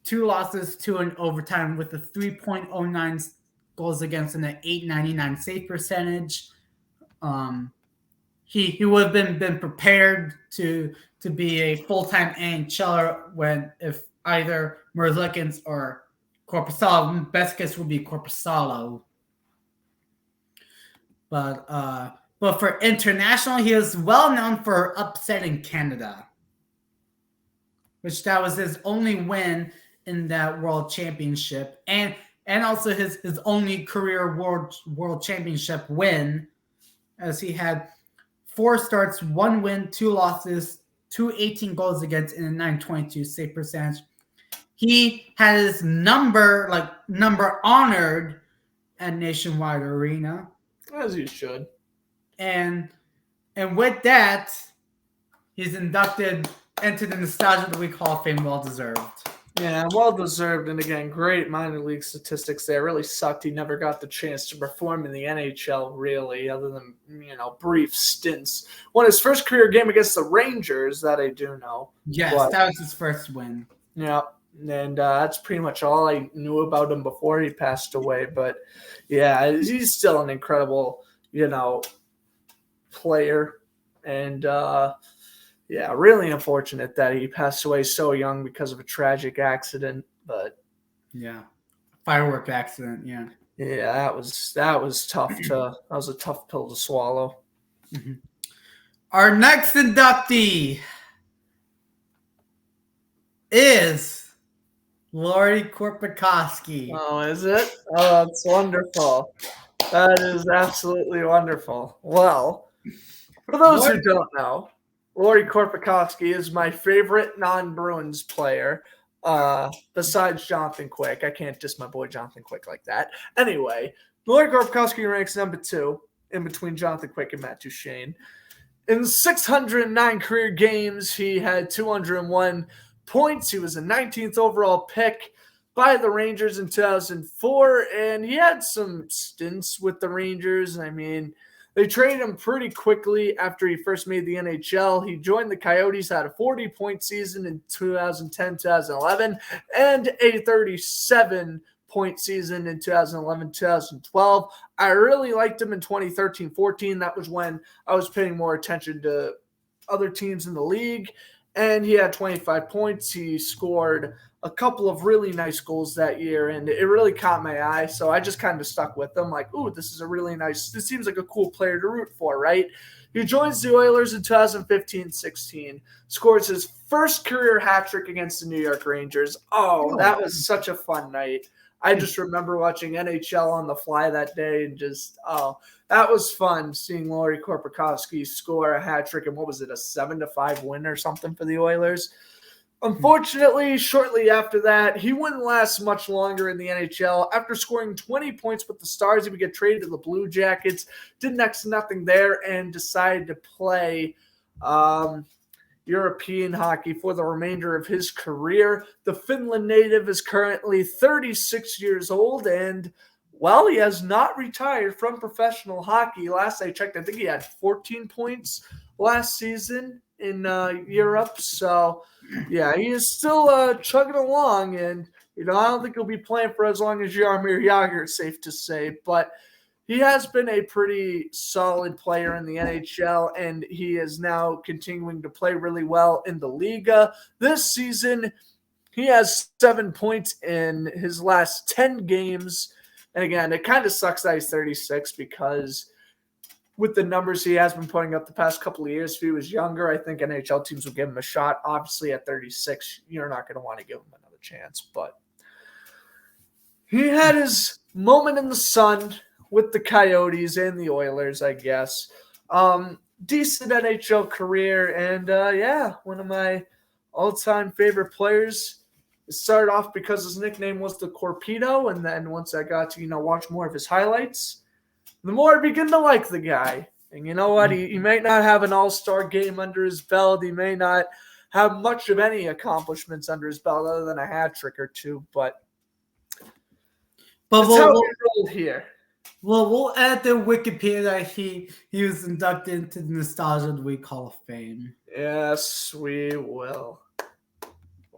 2 losses, 2 in overtime, with a 3.09 goals against and an 899 save percentage. He would have been prepared to be a full-time NHLer if either Merzlikins or Korpisalo. Best case would be Korpisalo. But for international, he is well known for upsetting Canada, which that was his only win in that World Championship. And and also his only career world championship win, as he had 4 starts, 1 win, 2 losses, 18 goals against, and a .922 save percentage. He had his number honored at Nationwide Arena, As you should. and with that, he's inducted into the Nostalgia of the Week Hall of Fame. Well deserved. Yeah, well deserved. And again, great minor league statistics there. Really sucked he never got the chance to perform in the NHL, really, other than, brief stints. Won his first career game against the Rangers, that I do know. Yes, but, that was his first win. Yeah, and that's pretty much all I knew about him before he passed away. But, yeah, he's still an incredible, player. And, yeah, really unfortunate that he passed away so young because of a tragic accident. But yeah, firework accident. Yeah, that was tough. That was a tough pill to swallow. Mm-hmm. Our next inductee is Lori Korpikoski. Oh, is it? Oh, that's wonderful. That is absolutely wonderful. Well, for those who don't know, Lori Korpikoski is my favorite non-Bruins player, besides Jonathan Quick. I can't diss my boy Jonathan Quick like that. Anyway, Lori Korpikoski ranks number 2 in between Jonathan Quick and Matt Duchene. In 609 career games, he had 201 points. He was a 19th overall pick by the Rangers in 2004, and he had some stints with the Rangers. I mean, they traded him pretty quickly after he first made the NHL. He joined the Coyotes, had a 40-point season in 2010-2011, and a 37-point season in 2011-2012. I really liked him in 2013-14. That was when I was paying more attention to other teams in the league, and he had 25 points. He scored a couple of really nice goals that year, and it really caught my eye. So I just kind of stuck with them, like, ooh, this seems like a cool player to root for, right? He joins the Oilers in 2015-16, scores his first career hat trick against the New York Rangers. Oh, that was such a fun night. I just remember watching NHL on the fly that day, and that was fun seeing Lori Korpikoski score a hat trick. And what was it, a 7-5 win or something for the Oilers? Unfortunately, shortly after that, he wouldn't last much longer in the NHL. After scoring 20 points with the Stars, he would get traded to the Blue Jackets, did next to nothing there, and decided to play European hockey for the remainder of his career. The Finland native is currently 36 years old, and, well, he has not retired from professional hockey. Last I checked, I think he had 14 points last season in Europe. So, yeah, he is still chugging along, and, I don't think he'll be playing for as long as Jaromir Jagr, it's safe to say, but he has been a pretty solid player in the NHL, and he is now continuing to play really well in the Liga. This season, he has 7 points in his last 10 games, and again, it kind of sucks that he's 36 because with the numbers he has been putting up the past couple of years, if he was younger, I think NHL teams would give him a shot. Obviously, at 36, you're not going to want to give him another chance. But he had his moment in the sun with the Coyotes and the Oilers, I guess. Decent NHL career, and, one of my all-time favorite players. It started off because his nickname was the Corpedo, and then once I got to, watch more of his highlights, the more I begin to like the guy. And you know what? He may not have an all-star game under his belt. He may not have much of any accomplishments under his belt other than a hat trick or two. But that's how we rolled here. Well, we'll add the Wikipedia that he was inducted into the Nostalgia of the Week Hall of Fame. Yes, we will.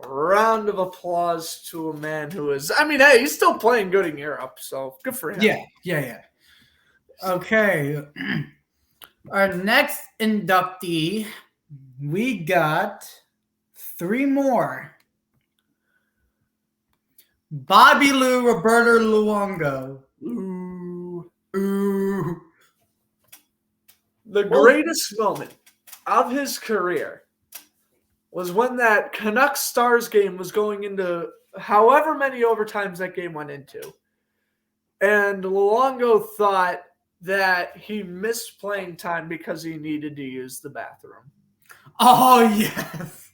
Round of applause to a man who is, hey, he's still playing good in Europe, so good for him. Yeah. Okay. Our next inductee, we got 3 more. Bobby Lou Roberto Luongo. Ooh. The greatest moment of his career was when that Canucks Stars game was going into however many overtimes that game went into. and Luongo thought that he missed playing time because he needed to use the bathroom. Oh, yes.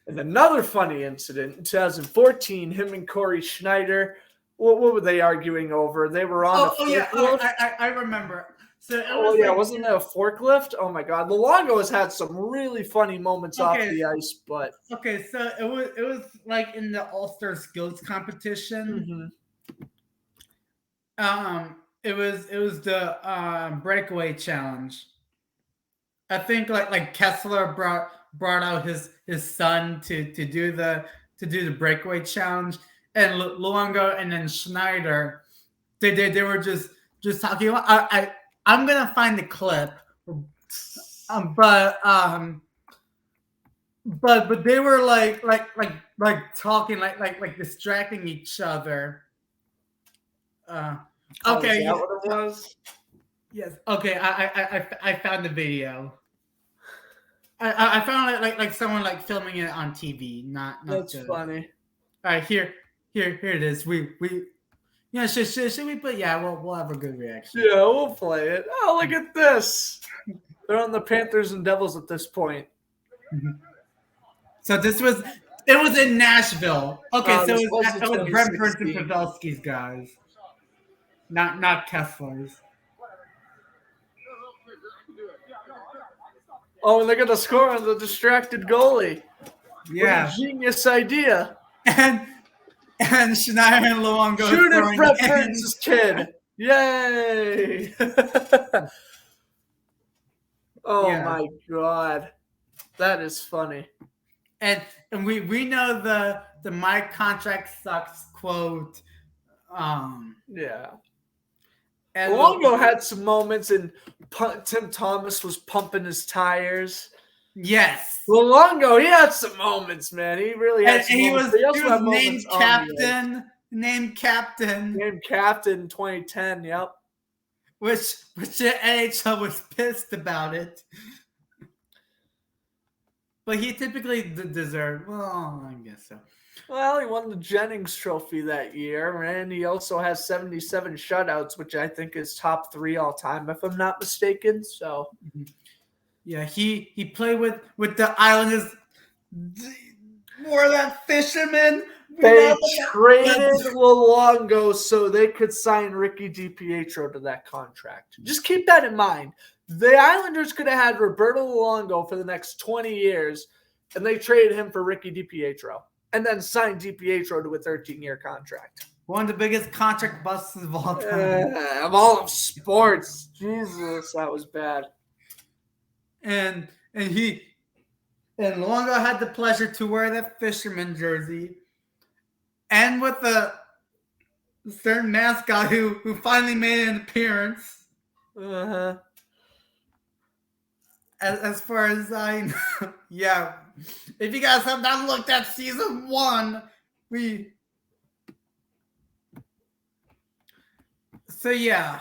And another funny incident in 2014, him and Corey Schneider, what were they arguing over? They were on a forklift. I remember. So it Oh, was yeah, like, wasn't it a forklift? Oh, my God. Luongo has had some really funny moments off the ice, but... Okay, so it was like in the All-Star Skills competition. It was the breakaway challenge. I think like Kessler brought out his son to do the breakaway challenge, and Luongo and then Schneider, they were just talking. I'm gonna find the clip, but they were like talking like distracting each other. Okay, is that what it was? Yes. Okay, I found the video. I found it like someone like filming it on TV, not That's just. funny. All right, here it is. We yeah, should we put we'll have a good reaction. Yeah, we'll play it. Oh, look at this. They're on the Panthers and Devils at this point. So it was in Nashville. Okay, so it was Brentford and 2016. Pavelski's guys, not Kessler's. Oh, and they're going to score on the distracted goalie. Yeah. What a genius idea. And Schneider and Luongo Shoot it, Brett in. Burns' kid. Yay. My God. That is funny. And we know the my contract sucks quote. Yeah. And Luongo had some moments, and Tim Thomas was pumping his tires. Yes. Luongo, he had some moments, man. He really had some moments. He was named captain. Named captain. Named captain in 2010, yep. Which the NHL was pissed about it. But he typically deserved. Well, I guess so. Well, he won the Jennings Trophy that year, and he also has 77 shutouts, which I think is top 3 all time, if I'm not mistaken. So, yeah, he played with the Islanders. More that fisherman. They traded Luongo so they could sign Ricky DiPietro to that contract. Just keep that in mind. The Islanders could have had Roberto Luongo for the next 20 years, and they traded him for Ricky DiPietro, and then signed DiPietro to a 13-year contract. One of the biggest contract busts of all time. Of all of sports. Jesus, that was bad. And Luongo had the pleasure to wear that fisherman jersey, and with a certain mascot who finally made an appearance. Uh-huh. As far as I know, yeah. If you guys have not looked at season 1, So yeah,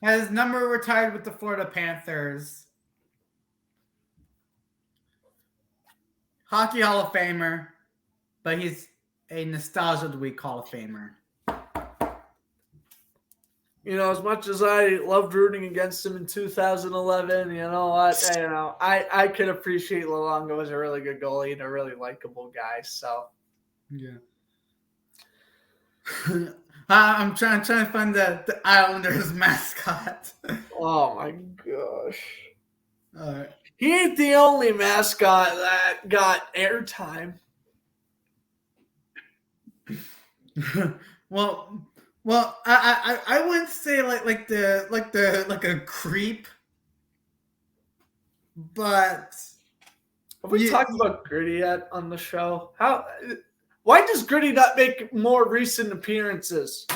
has number retired with the Florida Panthers. Hockey Hall of Famer, but he's a Nostalgia of the Week Hall of Famer. You know, as much as I loved rooting against him in 2011, you know what? I could appreciate Luongo as a really good goalie and a really likable guy. So, yeah. I'm trying to find the Islanders mascot. Oh my gosh. All right. He ain't the only mascot that got airtime. Well, I wouldn't say like a creep, but have we talked about Gritty yet on the show? Why does Gritty not make more recent appearances?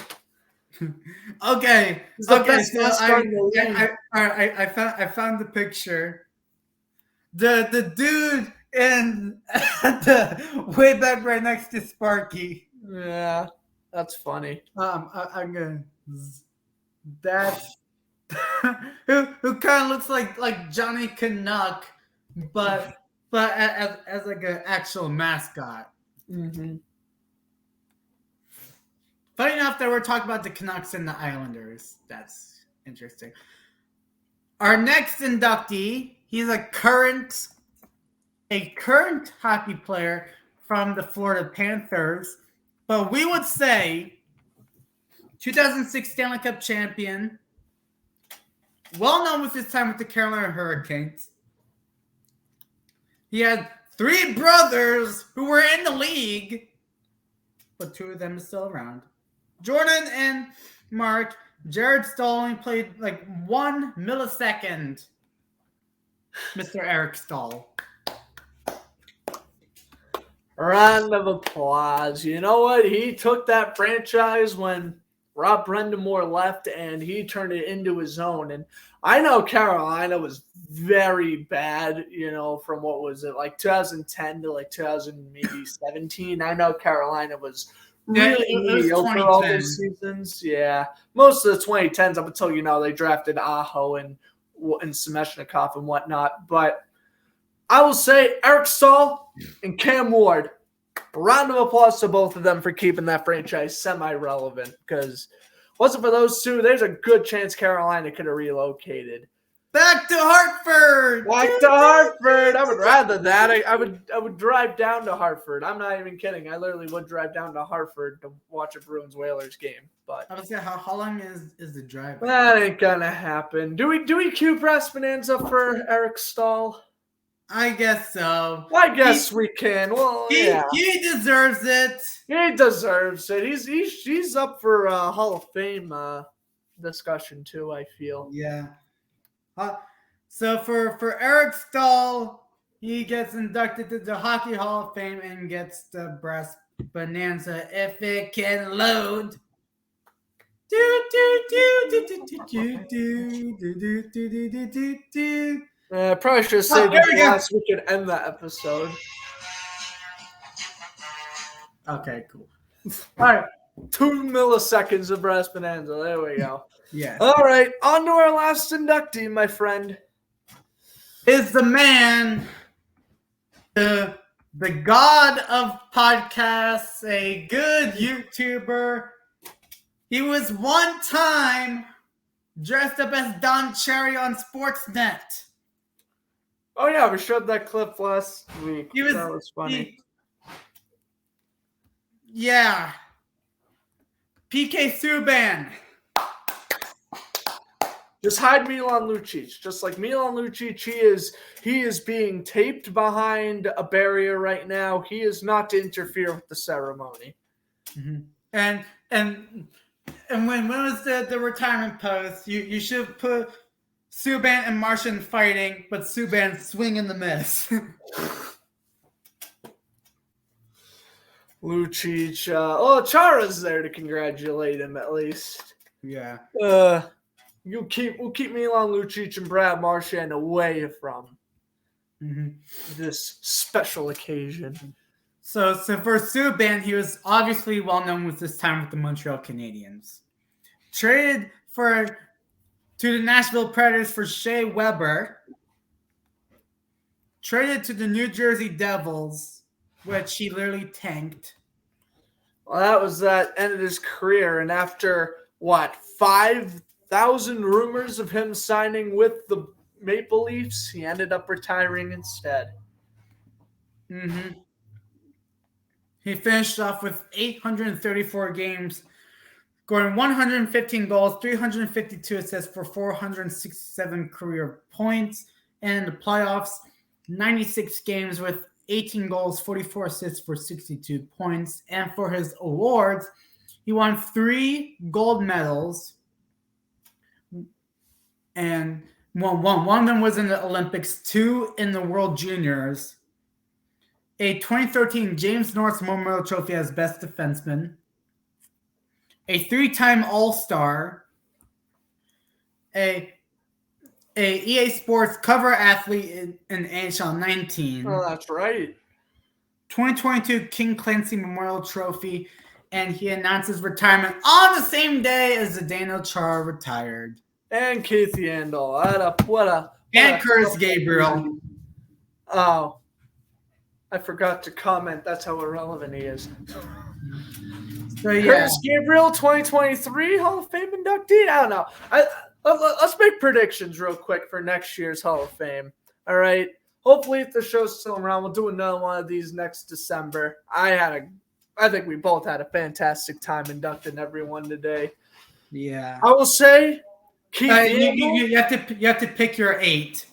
Okay. So I found the picture. The dude in the way back right next to Sparky. Yeah, that's funny. I'm gonna that's who kind of looks like Johnny Canuck, but as like an actual mascot. Mm-hmm. Funny enough that we're talking about the Canucks and the Islanders. That's interesting. Our next inductee, he's a current hockey player from the Florida Panthers, but we would say 2006 Stanley Cup champion, well known with his time with the Carolina Hurricanes. He had 3 brothers who were in the league, but 2 of them are still around. Jordan and Mark. Jared Stahl only played like 1 millisecond. Mr. Eric Stahl. Round of applause. You know what? He took that franchise when Rob Brendamore left, and he turned it into his own. And I know Carolina was very bad, from what was it, like 2010 to like 2017. I know Carolina was really mediocre all those seasons. Yeah. Most of the 2010s up until, they drafted Aho and Semeshnikov and whatnot. But I will say Eric Stahl and Cam Ward, a round of applause to both of them for keeping that franchise semi-relevant, because wasn't for those 2, there's a good chance Carolina could have relocated. Back to Hartford. I would rather that. I would drive down to Hartford. I'm not even kidding. I literally would drive down to Hartford to watch a Bruins-Whalers game. But I would say, how long is the drive? That ain't gonna happen. Do we cue Brass Bonanza for Eric Stahl? I guess so. I guess we can. Well, he deserves it. He deserves it. He's up for Hall of Fame discussion too, I feel. Yeah. So for Eric Stahl, he gets inducted to the Hockey Hall of Fame and gets the Brass Bonanza if it can load. Probably should have saved it last we could end the episode. Okay, cool. All right. 2 milliseconds of Brass Bonanza. There we go. Yeah. All right. On to our last inductee, my friend. Is the man, the god of podcasts, a good YouTuber. He was one time dressed up as Don Cherry on Sportsnet. Oh, yeah. We showed that clip last week. That was funny. Yeah. PK Subban. Just hide Milan Lucic. Just like Milan Lucic, he is being taped behind a barrier right now. He is not to interfere with the ceremony. Mm-hmm. And when was the retirement post? You should put Subban and Martian fighting, but Subban swing and the miss. Lucic. Chara's there to congratulate him at least. Yeah. We'll keep Milan Lucic and Brad Marchand away from this special occasion. So for Subban, he was obviously well known with his time with the Montreal Canadiens. Traded to the Nashville Predators for Shea Weber. Traded to the New Jersey Devils, which he literally tanked. Well, that was that end of his career, and after 5,000 rumors of him signing with the Maple Leafs, he ended up retiring instead. Mm-hmm. He finished off with 834 games, scoring 115 goals, 352 assists for 467 career points. And in the playoffs, 96 games with 18 goals, 44 assists for 62 points. And for his awards, he won 3 gold medals. And one of them was in the Olympics, 2 in the World Juniors. A 2013 James Norris Memorial Trophy as Best Defenseman. A 3-time All-Star. A EA Sports cover athlete in NHL 19. Oh, that's right. 2022 King Clancy Memorial Trophy. And he announced his retirement on the same day as Zdeno Chara retired. And Keith Yandel. And Curtis Gabriel. Oh. I forgot to comment. That's how irrelevant he is. So yeah, Curtis Gabriel, 2023 Hall of Fame inductee. I don't know. Let's make predictions real quick for next year's Hall of Fame. All right. Hopefully, if the show's still around, we'll do another one of these next December. I think we both had a fantastic time inducting everyone today. yeah. I will say, Keith. You have to pick your 8.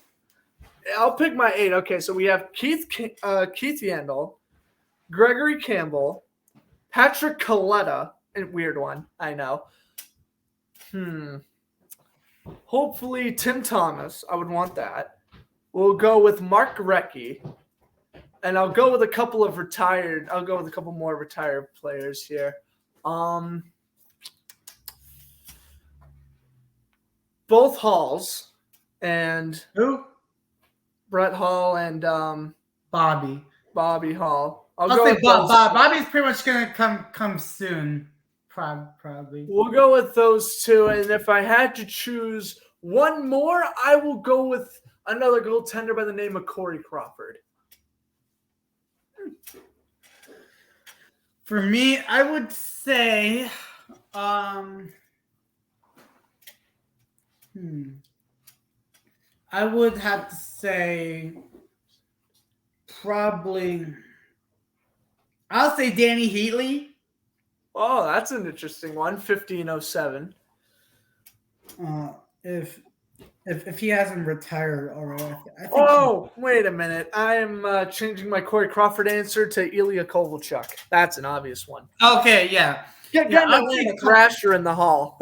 I'll pick my 8. Okay, so we have Keith Yandel, Gregory Campbell, Patrick Coletta, a weird one, I know. Hopefully Tim Thomas. I would want that. We'll go with Mark Recchi. And I'll go with a couple more retired players here. Both Halls and Who? Brett Hall and Bobby Hall. I'll say Bobby's pretty much gonna come soon. Probably. We'll go with those two, and if I had to choose one more, I will go with another goaltender by the name of Corey Crawford. For me, I would say, I would have to say probably. I'll say Danny Heatley. Oh, that's an interesting one. 1507. If he hasn't retired already. I think wait a minute. I am changing my Corey Crawford answer to Ilya Kovalchuk. That's an obvious one. Okay, yeah. Get a Thrasher in the Hall.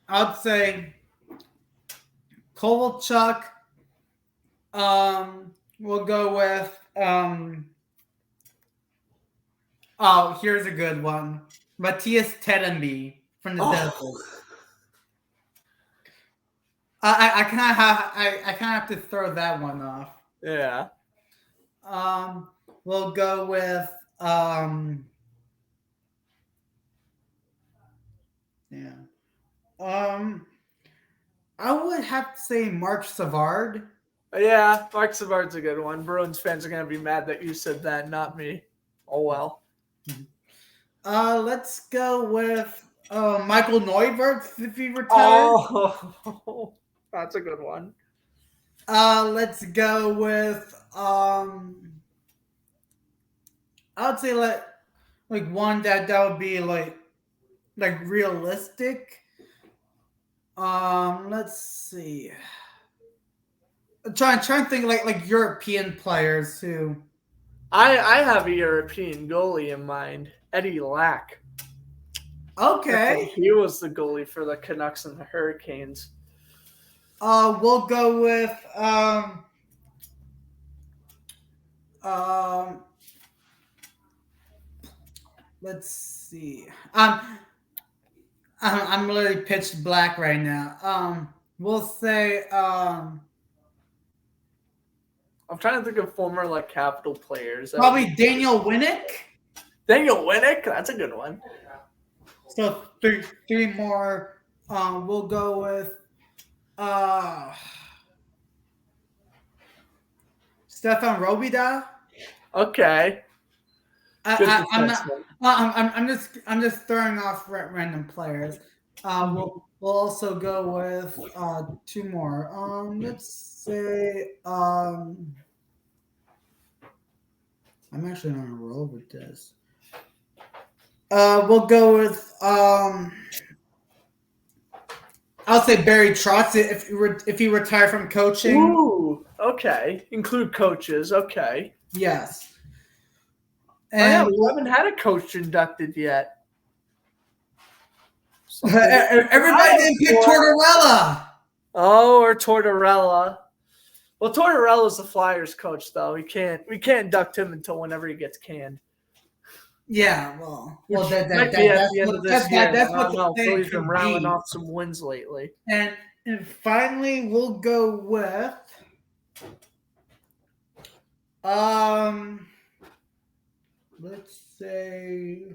I'd say Kovalchuk. We'll go with here's a good one. Matthias Tedenby from the Devils. I kind of have to throw that one off. Yeah. We'll go with I would have to say Mark Savard. Yeah, Mark Savard's a good one. Bruins fans are gonna be mad that you said that, not me. Oh well. Let's go with Michael Neuvirth if he retired. Oh, that's a good one. Let's go with I would say like one that would be like realistic. Let's see. I'm trying to think like European players who. I have a European goalie in mind, Eddie Lack. Okay. He was the goalie for the Canucks and the Hurricanes. We'll go with let's see. I'm literally pitch black right now. We'll say I'm trying to think of former Capital players. Probably Daniel Winnick. Daniel Winnick, that's a good one. So three more. We'll go with Stefan Robida. Okay. I'm just throwing off random players. We'll also go with 2 more. Let's say I'm actually on a roll with this. We'll go with I'll say Barry Trotz if he retired from coaching. Ooh, okay. Include coaches. Okay. Yes. And we haven't had a coach inducted yet. Everybody didn't pick Tortorella. Oh, or Tortorella. Well, Tortorella's the Flyers coach, though. We can't induct him until whenever he gets canned. Yeah, that's at the end of this year. That's what Philly's been rounding off some wins lately. And finally, we'll go with let's say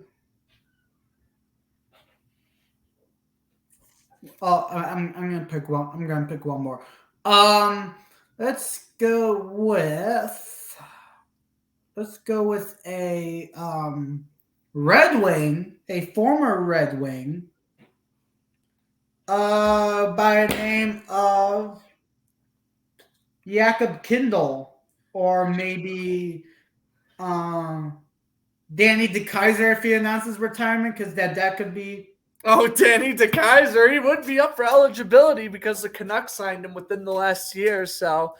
I'm gonna pick one. I'm gonna pick one more. Let's go with a Red Wing, a former Red Wing, by the name of Jakob Kindle, or maybe Danny DeKaiser if he announces retirement, because that could be. Oh, Danny DeKaiser, he would be up for eligibility because the Canucks signed him within the last year. So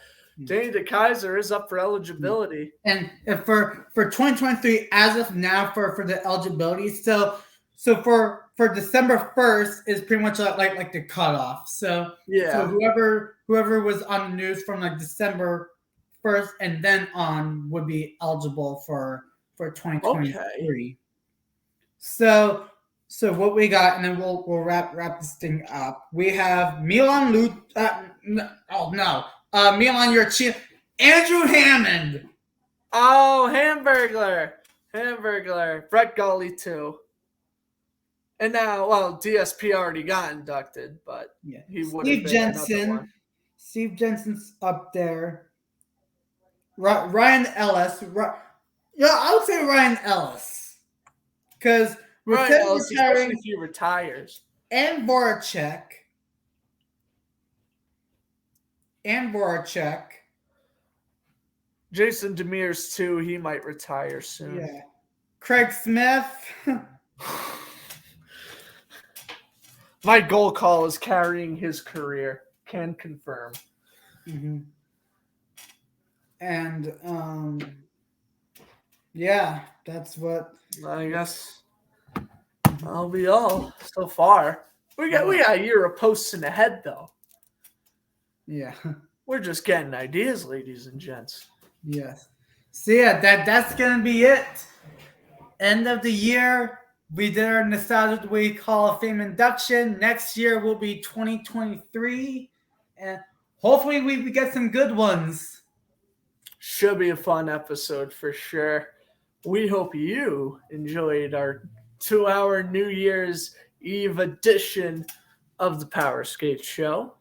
Danny DeKaiser is up for eligibility. And for 2023, as of now, for the eligibility, so for December 1st is pretty much like the cutoff. So Yeah. So whoever was on the news from like December 1st and then on would be eligible for 2023. Okay. So what we got, and then we'll wrap this thing up. We have Milan Milan Yurchin, Andrew Hammond. Oh, Hamburglar. Brett Gully too. And now, well, DSP already got inducted, but Yeah, he would Steve have been Jensen. another one. Steve Jensen's up there. Ryan Ellis. I would say Ryan Ellis, because Ryan Ellis, especially if he retires. And Voracek. Jason Demers too. He might retire soon. Yeah. Craig Smith. My goal call is carrying his career. Can confirm. Mm-hmm. And yeah, that's what I guess that'll be all so far. We got a year of posting ahead though. Yeah. We're just getting ideas, ladies and gents. Yes. So yeah, that's gonna be it. End of the year. We did our Nostalgia Week Hall of Fame induction. Next year will be 2023. And hopefully we get some good ones. Should be a fun episode for sure. We hope you enjoyed our 2-hour New Year's Eve edition of the Powerskateshow.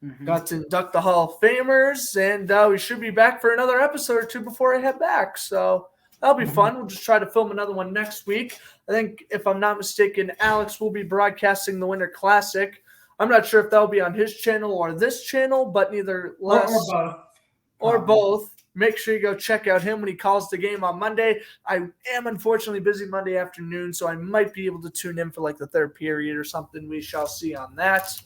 Mm-hmm. Got to induct the Hall of Famers, and we should be back for another episode or two before I head back. So that'll be fun. We'll just try to film another one next week. I think, if I'm not mistaken, Alex will be broadcasting the Winter Classic. I'm not sure if that'll be on his channel or this channel, but neither less or both. Make sure you go check out him when he calls the game on Monday. I am unfortunately busy Monday afternoon, so I might be able to tune in for like the third period or something. We shall see on that.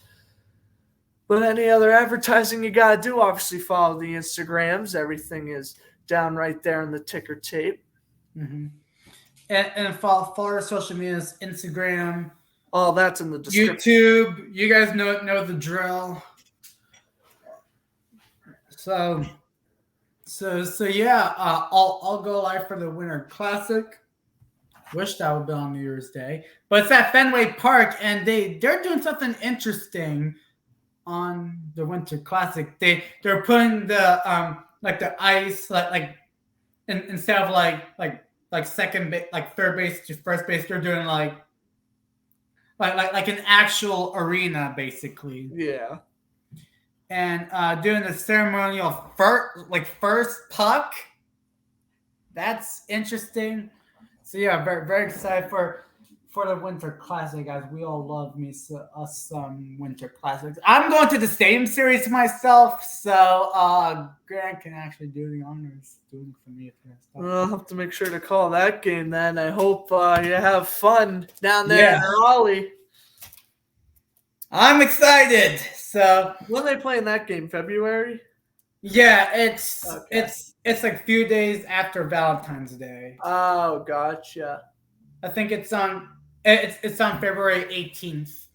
But any other advertising you got to do, obviously follow the Instagrams. Everything is down right there in the ticker tape. Mm-hmm. And follow our social medias, Instagram. All that's in the description. YouTube. You guys know the drill. So yeah, I'll go live for the Winter Classic. Wish that would be on New Year's Day, but it's at Fenway Park, and they're doing something interesting on the Winter Classic. They're putting the like the ice like instead of like second base, like third base to first base, they're doing like an actual arena basically. Yeah. And doing the ceremonial first puck. That's interesting. So yeah, very very excited for the Winter Classic, guys. We all love us some Winter Classics. I'm going to the Stadium Series myself, so Grant can actually do the honors doing for me. I'll have to make sure to call that game then. I hope you have fun down there in Raleigh. I'm excited. So when are they playing that game? February? Yeah, it's like a few days after Valentine's Day. Oh, gotcha. I think it's on February 18th.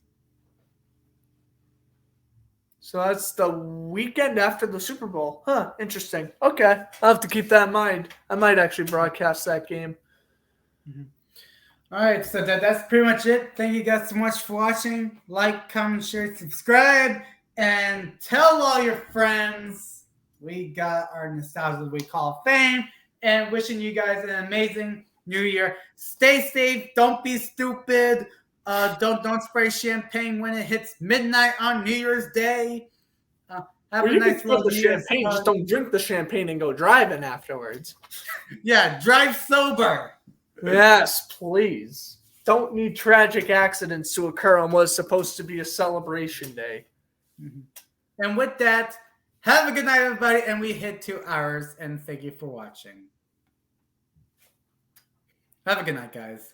So that's the weekend after the Super Bowl. Huh, interesting. Okay, I'll have to keep that in mind. I might actually broadcast that game. Mm-hmm. All right, so that's pretty much it. Thank you guys so much for watching. Like, comment, share, subscribe, and tell all your friends we got our Nostalgia Week Hall of Fame, and wishing you guys an amazing New Year. Stay safe. Don't be stupid. Don't spray champagne when it hits midnight on New Year's Day. Have a nice little champagne. Just don't drink the champagne and go driving afterwards. Yeah, drive sober. Yes, please. Don't need tragic accidents to occur on what's supposed to be a celebration day. And with that, have a good night, everybody. And we hit 2 hours. And thank you for watching. Have a good night, guys.